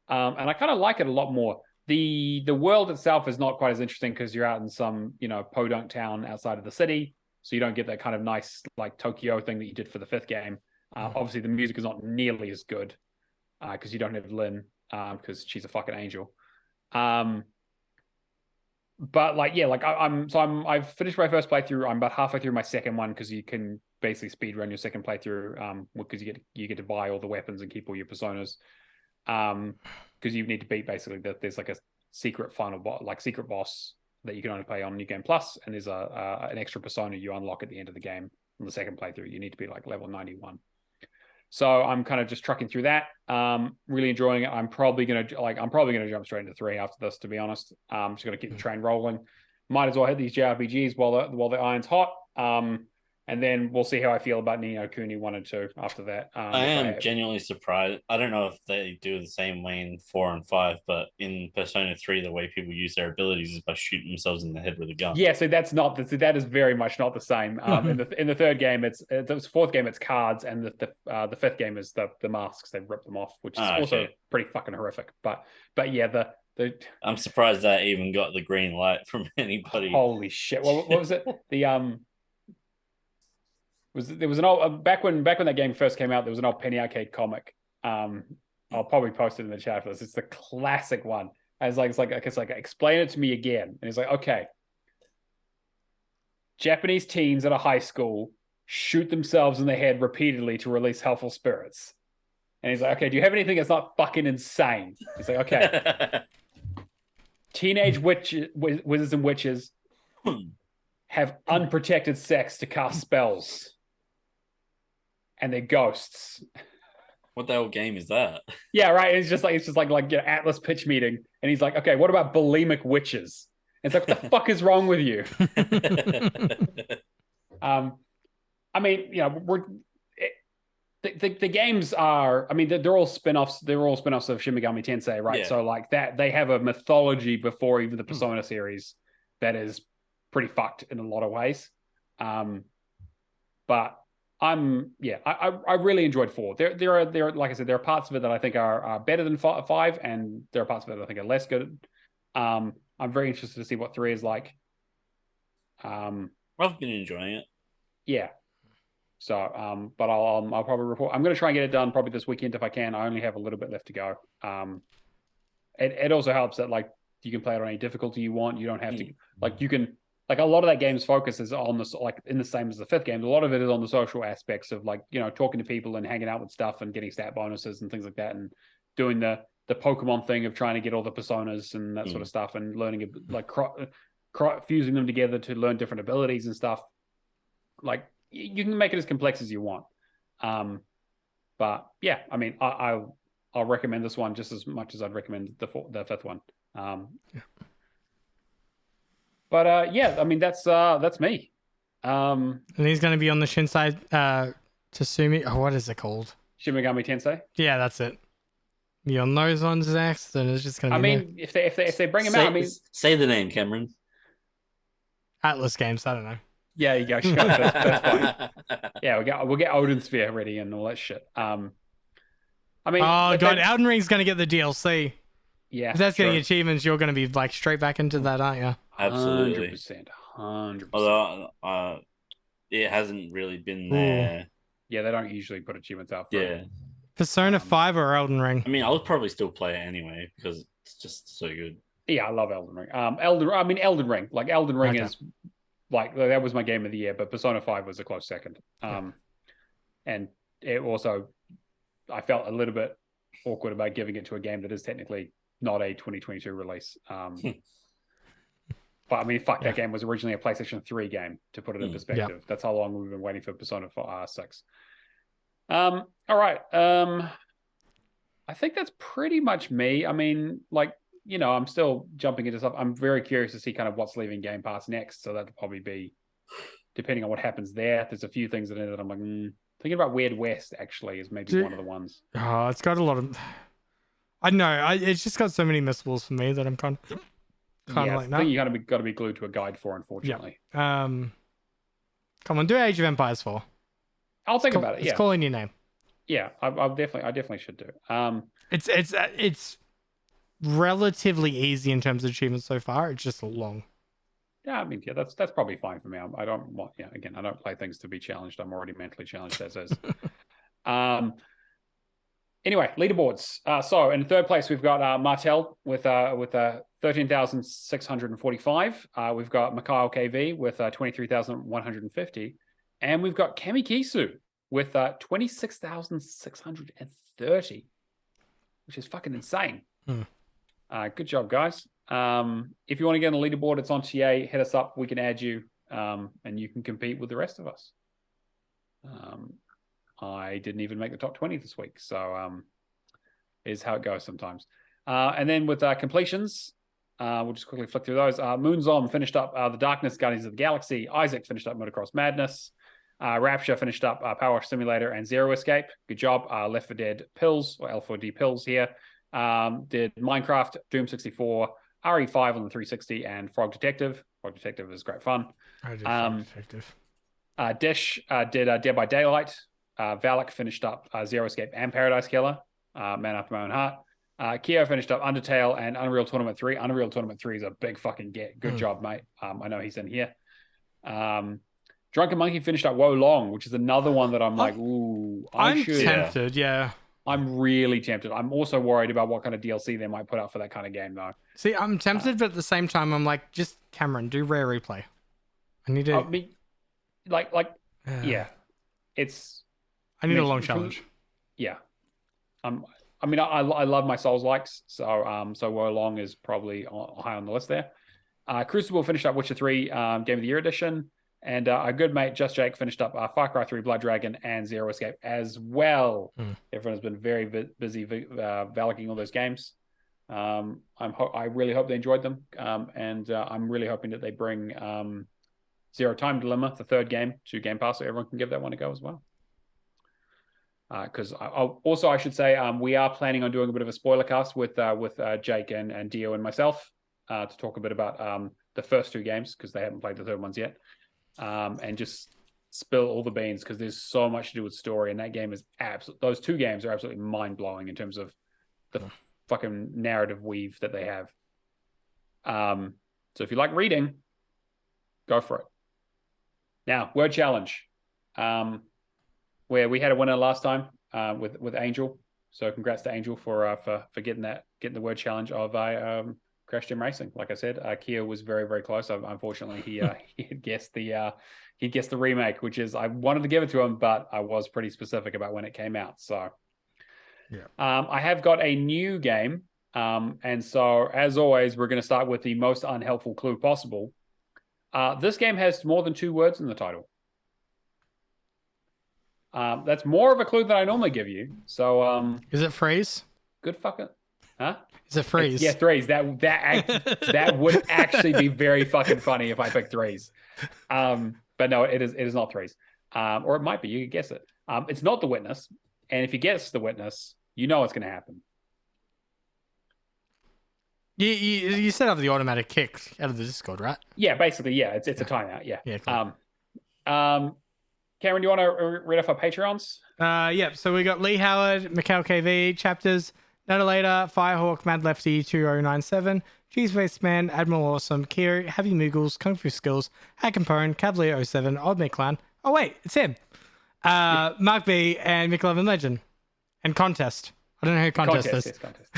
And I kind of like it a lot more. The world itself is not quite as interesting because you're out in some, podunk town outside of the city. So you don't get that kind of nice like Tokyo thing that you did for the 5th game. Obviously the music is not nearly as good because you don't have Lynn because she's a fucking angel. But like, yeah, like I've finished my first playthrough. I'm about halfway through my second one because you can basically speed run your second playthrough because you get to buy all the weapons and keep all your personas. Because you need to beat basically that there's like a secret final boss, like secret boss that you can only play on New Game Plus, and there's an extra persona you unlock at the end of the game on the second playthrough. You need to be like level 91. So I'm kind of just trucking through that. Really enjoying it. I'm probably gonna jump straight into 3 after this, to be honest. I'm just gonna keep the train rolling. Might as well hit these JRPGs while the iron's hot. And then we'll see how I feel about Ni no Kuni 1 and 2 after that. I am genuinely surprised. I don't know if they do the same way in 4 and 5, but in Persona 3, the way people use their abilities is by shooting themselves in the head with a gun. Yeah, so that is very much not the same. In the 3rd game, it's the 4th game, it's cards, and the 5th game is the masks. They rip them off, which is also pretty fucking horrific. But yeah, I'm surprised that even got the green light from anybody. Holy shit! What was it? There was an old back when that game first came out, there was an old Penny Arcade comic. I'll probably post it in the chat for this. It's the classic one. It's like explain it to me again. And he's like, okay, Japanese teens at a high school shoot themselves in the head repeatedly to release helpful spirits. And he's like, okay, do you have anything that's not fucking insane? He's like, okay, teenage wizards and witches have unprotected sex to cast spells. And they're ghosts. What the hell game is that? Yeah, right. It's just like Atlas pitch meeting, and he's like, "Okay, what about bulimic witches?" And it's like, "What the fuck is wrong with you?" I mean, the games are. I mean, they're all spin-offs. They're all spin-offs of Shin Megami Tensei, right? Yeah. So like that, they have a mythology before even the Persona series that is pretty fucked in a lot of ways. But I really enjoyed 4. There are like I said, there are parts of it that I think are better than 5, and there are parts of it that I think are less good. I'm very interested to see what 3 is like. I've been enjoying it. Yeah. So, but I'll probably report. I'm going to try and get it done probably this weekend if I can. I only have a little bit left to go. It also helps that like you can play it on any difficulty you want. You don't have to like you can. Like a lot of that game's focus is on this, like in the same as the 5th game. A lot of it is on the social aspects of like, talking to people and hanging out with stuff and getting stat bonuses and things like that, and doing the Pokemon thing of trying to get all the personas and that sort of stuff, and learning like fusing them together to learn different abilities and stuff. Like you can make it as complex as you want. But yeah, I mean, I'll recommend this one just as much as I'd recommend the 5th one. Yeah. But yeah, I mean that's me. And he's going to be on the Shinsai Tatsumi. Oh, what is it called? Shin Megami Tensei. Yeah, that's it. Be on those ones next, and it's just going to be. I mean, if they bring him out, I mean, say the name, Cameron. Atlas Games. I don't know. Yeah, you go. Sure, that's fine. Yeah, we'll get Odin Sphere ready and all that shit. I mean, oh god, Elden Ring's going to get the DLC. Yeah, if that's getting achievements, you're going to be like straight back into that, aren't you? Absolutely, 100%. Although it hasn't really been there. Yeah, they don't usually put achievements out for it. Persona 5 or Elden Ring? I mean, I would probably still play it anyway because it's just so good. Yeah, I love Elden Ring. Elden Ring. Like Elden Ring is like that was my game of the year, but Persona 5 was a close second. And it also, I felt a little bit awkward about giving it to a game that is technically not a 2022 release. But I mean, that game was originally a PlayStation 3 game, to put it in perspective. Yep. That's how long we've been waiting for Persona 6. All right. I think that's pretty much me. I mean, like, you know, I'm still jumping into stuff. I'm very curious to see kind of what's leaving Game Pass next. So that'll probably be, depending on what happens there. There's a few things in it that I'm like, thinking about Weird West actually is maybe one of the ones. Oh, it's got a lot of. I know. It's just got so many missables for me that I'm kind of like, no. I think you got to be glued to a guide for, unfortunately. Yeah. Come on, do Age of Empires 4. I'll think about it. It's calling your name. Yeah, I definitely should do. It's relatively easy in terms of achievements so far. It's just long. Yeah, I mean, yeah, that's probably fine for me. I don't want, again, I don't play things to be challenged. I'm already mentally challenged as is. Anyway, leaderboards. So in third place, we've got Martel with 13,645. We've got Mikhail KV with 23,150. And we've got Kami Kisu with 26,630, which is fucking insane. Good job, guys. If you want to get on the leaderboard, it's on TA. Hit us up. We can add you, and you can compete with the rest of us. I didn't even make the top 20 this week, so is how it goes sometimes. And then with completions, we'll just quickly flick through those. Moonzom finished up The Darkness, Guardians of the Galaxy. Isaac finished up Motocross Madness. Rapture finished up Power Simulator and Zero Escape. Good job. Left 4 Dead Pills, or L4D Pills here. Did Minecraft, Doom 64, RE5 on the 360, and Frog Detective. Frog Detective is great fun. I did Frog Detective. Dish did Dead by Daylight. Valak finished up Zero Escape and Paradise Killer, Man After My Own Heart. Keo finished up Undertale and Unreal Tournament 3. Unreal Tournament 3 is a big fucking get. Good job, mate. I know he's in here. Drunken Monkey finished up Wo Long, which is another one that I'm like, ooh, I'm tempted, yeah. I'm really tempted. I'm also worried about what kind of DLC they might put out for that kind of game, though. See, I'm tempted, but at the same time, I'm like, just Cameron, do Rare Replay. I need to. Yeah, it's. I need a long challenge. Yeah, I mean, I love my Souls likes, so Wo Long is probably high on the list there. Crucible finished up Witcher 3 Game of the Year edition, and our good mate Just Jake finished up Far Cry 3 Blood Dragon and Zero Escape as well. Everyone has been very busy validating all those games. I really hope they enjoyed them, and I'm really hoping that they bring Zero Time Dilemma, the third game, to Game Pass, so everyone can give that one a go as well. Because I should say we are planning on doing a bit of a spoiler cast with Jake and Dio and myself to talk a bit about the first 2 games, because they haven't played the third ones yet, and just spill all the beans, because there's so much to do with story, and that game is those 2 games are absolutely mind blowing in terms of the fucking narrative weave that they have. So if you like reading, go for it. Now, word challenge. Where we had a winner last time with Angel. So congrats to Angel for getting the word challenge of Crash Gym Racing. Like I said, Kia was very, very close. Unfortunately, he had guessed the remake, which is, I wanted to give it to him, but I was pretty specific about when it came out. So I have got a new game. And so as always, we're going to start with the most unhelpful clue possible. This game has more than 2 words in the title. That's more of a clue than I normally give you. So, is it phrase? Good fucking, huh? Is it phrase? Yeah, threes. That would actually be very fucking funny if I picked threes. But no, it is not threes. Or it might be. You could guess it. It's not The Witness. And if you guess The Witness, you know what's going to happen. You set up the automatic kick out of the Discord, right? Yeah, basically, yeah. It's a timeout, yeah. Yeah, cool. Cameron, do you want to read off our Patreons? Yep. So we got Lee Howard, Mikhail KV, Chapters, Nutterlater, Firehawk, Mad Lefty, 2097, Cheeseface Man, Admiral Awesome, Kiri, Heavy Moogles, Kung Fu Skills, Hack and Pone, Cavalier 07, Odd Me Clown. Oh, wait, it's him. Mark B, and McLovin Legend. And Contest. I don't know who Contest is. Yes, Contest.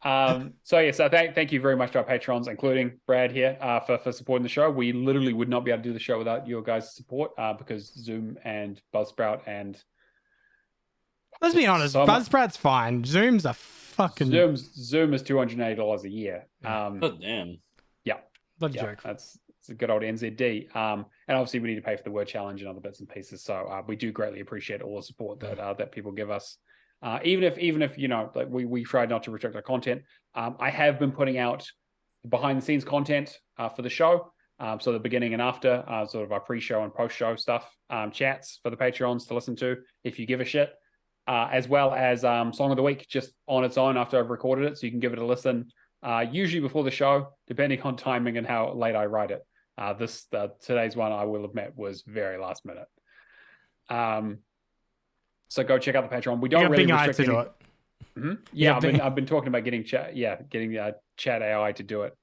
Yeah. So thank you very much to our patrons, including Brad here, for supporting the show. We literally would not be able to do the show without your guys' support, because Zoom and Buzzsprout and Let's be honest, Buzzsprout's fine. Zoom's a fucking Zoom is $280 a year. Oh damn. Yeah. Bloody joke. It's a good old NZD. And obviously we need to pay for the word challenge and other bits and pieces. So we do greatly appreciate all the support that people give us. Even if you know, like we try not to restrict our content. I have been putting out behind the scenes content for the show. So the beginning and after, sort of our pre-show and post-show stuff, chats for the Patreons to listen to if you give a shit, as well as Song of the Week just on its own after I've recorded it, so you can give it a listen. Usually before the show, depending on timing and how late I write it. Today's one, I will admit, was very last minute. So go check out the Patreon. We don't really restrict to do it. Mm-hmm. Yeah, I've been talking about getting chat AI to do it.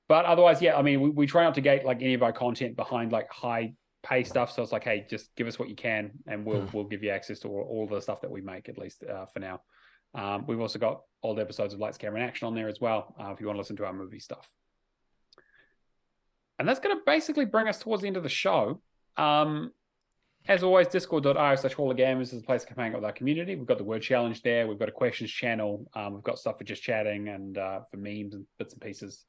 But otherwise, yeah, I mean, we try not to gate like any of our content behind like high pay stuff. So it's like, hey, just give us what you can, and we'll give you access to all the stuff that we make, at least for now. We've also got old episodes of Lights, Camera, and Action on there as well, if you want to listen to our movie stuff. And that's going to basically bring us towards the end of the show. As always, discord.io/hallofgamers is the place to come hang out with our community. We've got the word challenge there. We've got a questions channel. We've got stuff for just chatting and for memes and bits and pieces.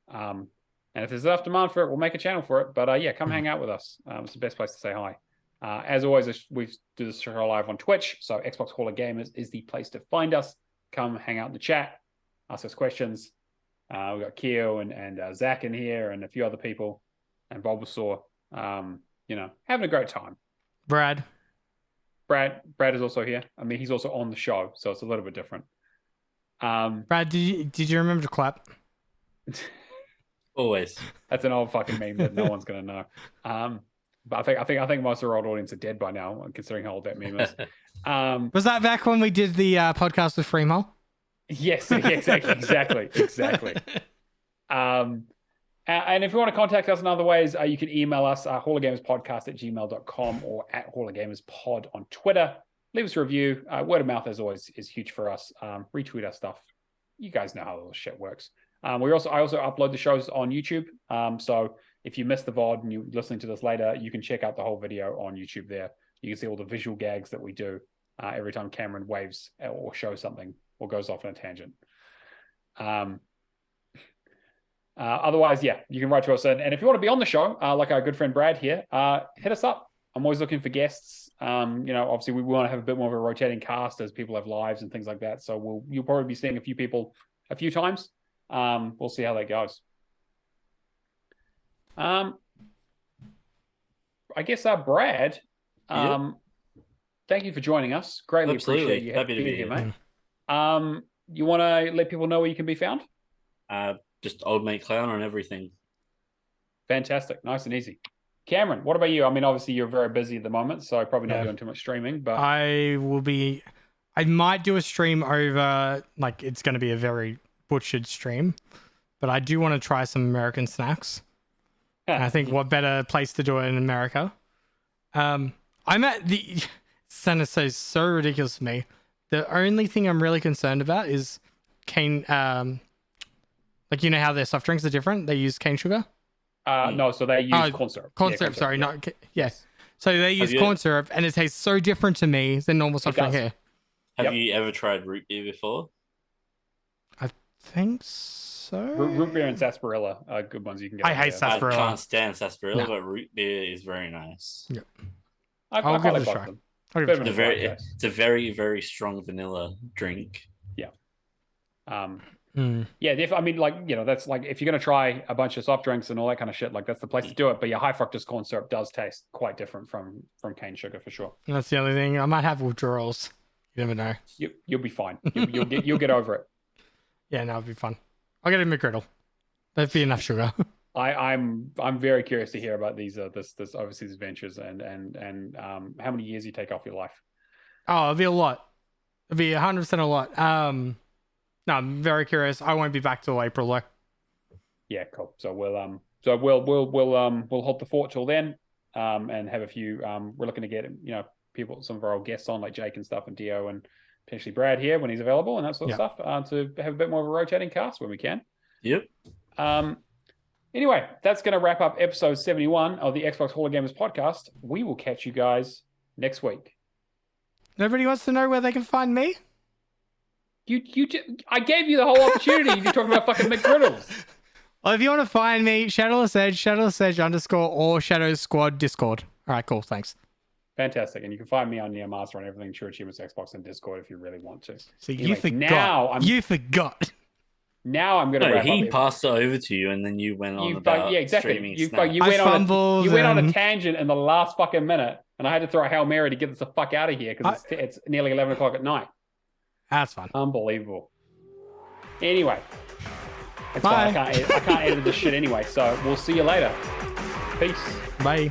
And if there's enough demand for it, we'll make a channel for it. But yeah, come hang out with us. It's the best place to say hi. As always, we do this show live on Twitch. So Xbox Hall of Gamers is the place to find us. Come hang out in the chat. Ask us questions. We've got Keo and Zach in here and a few other people. And Bulbasaur. Having a great time. Brad is also here. I mean, he's also on the show, so it's a little bit different. Brad, did you remember to clap? Always. That's an old fucking meme that no one's gonna know. But I think most of our old audience are dead by now, considering how old that meme is. Was that back when we did the podcast with Freemo? Yes, exactly. And if you want to contact us in other ways, you can email us hallofgamerspodcast@gmail.com or at hallofgamerspod on Twitter. Leave us a review. Word of mouth, as always, is huge for us. Retweet our stuff. You guys know how all this shit works. I also upload the shows on YouTube. So if you missed the VOD and you're listening to this later, you can check out the whole video on YouTube there. You can see all the visual gags that we do every time Cameron waves or shows something or goes off on a tangent. Otherwise, yeah, you can write to us. And if you want to be on the show, like our good friend Brad here, hit us up. I'm always looking for guests. Obviously we want to have a bit more of a rotating cast as people have lives and things like that. So you'll probably be seeing a few people a few times. We'll see how that goes. I guess Brad, thank you for joining us. Greatly appreciate you happy to be here, mate. You want to let people know where you can be found? Just Old Mate Clown on everything. Fantastic. Nice and easy. Cameron, what about you? I mean, obviously you're very busy at the moment, so probably not doing too much streaming, but I might do a stream over, like, it's going to be a very butchered stream, but I do want to try some American snacks. And I think what better place to do it in America? I'm at the center, so ridiculous to me. The only thing I'm really concerned about is cane. Like, you know how their soft drinks are different? They use cane sugar? No, so they use corn syrup. Corn syrup, sorry. Yes. So they use corn syrup, and it tastes so different to me than normal soft drink here. Have you ever tried root beer before? I think so. Root beer and sarsaparilla are good ones you can get. I hate sarsaparilla. I can't stand sarsaparilla, but root beer is very nice. Yep. I'll give it a try. It's a very, very strong vanilla drink. Yeah. Yeah, I mean, like, you know, that's like if you're gonna try a bunch of soft drinks and all that kind of shit, like that's the place to do it. But your high fructose corn syrup does taste quite different from cane sugar for sure. That's the only thing. I might have withdrawals. You never know. You'll be fine. You'll get over it. Yeah, no, it'll be fun. I'll get a McGriddle. That'd be enough sugar. I'm very curious to hear about these this overseas adventures and how many years you take off your life. Oh, it'll be a lot. It'll be 100% a lot. No, I'm very curious. I won't be back till April though. Yeah, cool. So we'll hold the fort till then, and have a few. We're looking to get some of our old guests on like Jake and stuff, and Dio and potentially Brad here when he's available and that sort of stuff, to have a bit more of a rotating cast when we can. Yep. Anyway, that's going to wrap up episode 71 of the Xbox Hall of Gamers podcast. We will catch you guys next week. Nobody wants to know where they can find me? I gave you the whole opportunity. You're talking about fucking McGriddles. Well, if you want to find me, Shadowless Edge _ or Shadow Squad Discord. All right, cool. Thanks. Fantastic. And you can find me on Neomaster on everything True Achievements, Xbox, and Discord if you really want to. So anyway, you forgot. You forgot. Now I'm going to wrap up. He passed it over to you, and then you went on about streaming Snap. You went on a tangent in the last fucking minute, and I had to throw a Hail Mary to get us the fuck out of here because it's nearly 11 o'clock at night. That's fun. Unbelievable. Anyway, it's fine. I can't edit this shit anyway, so we'll see you later. Peace. Bye.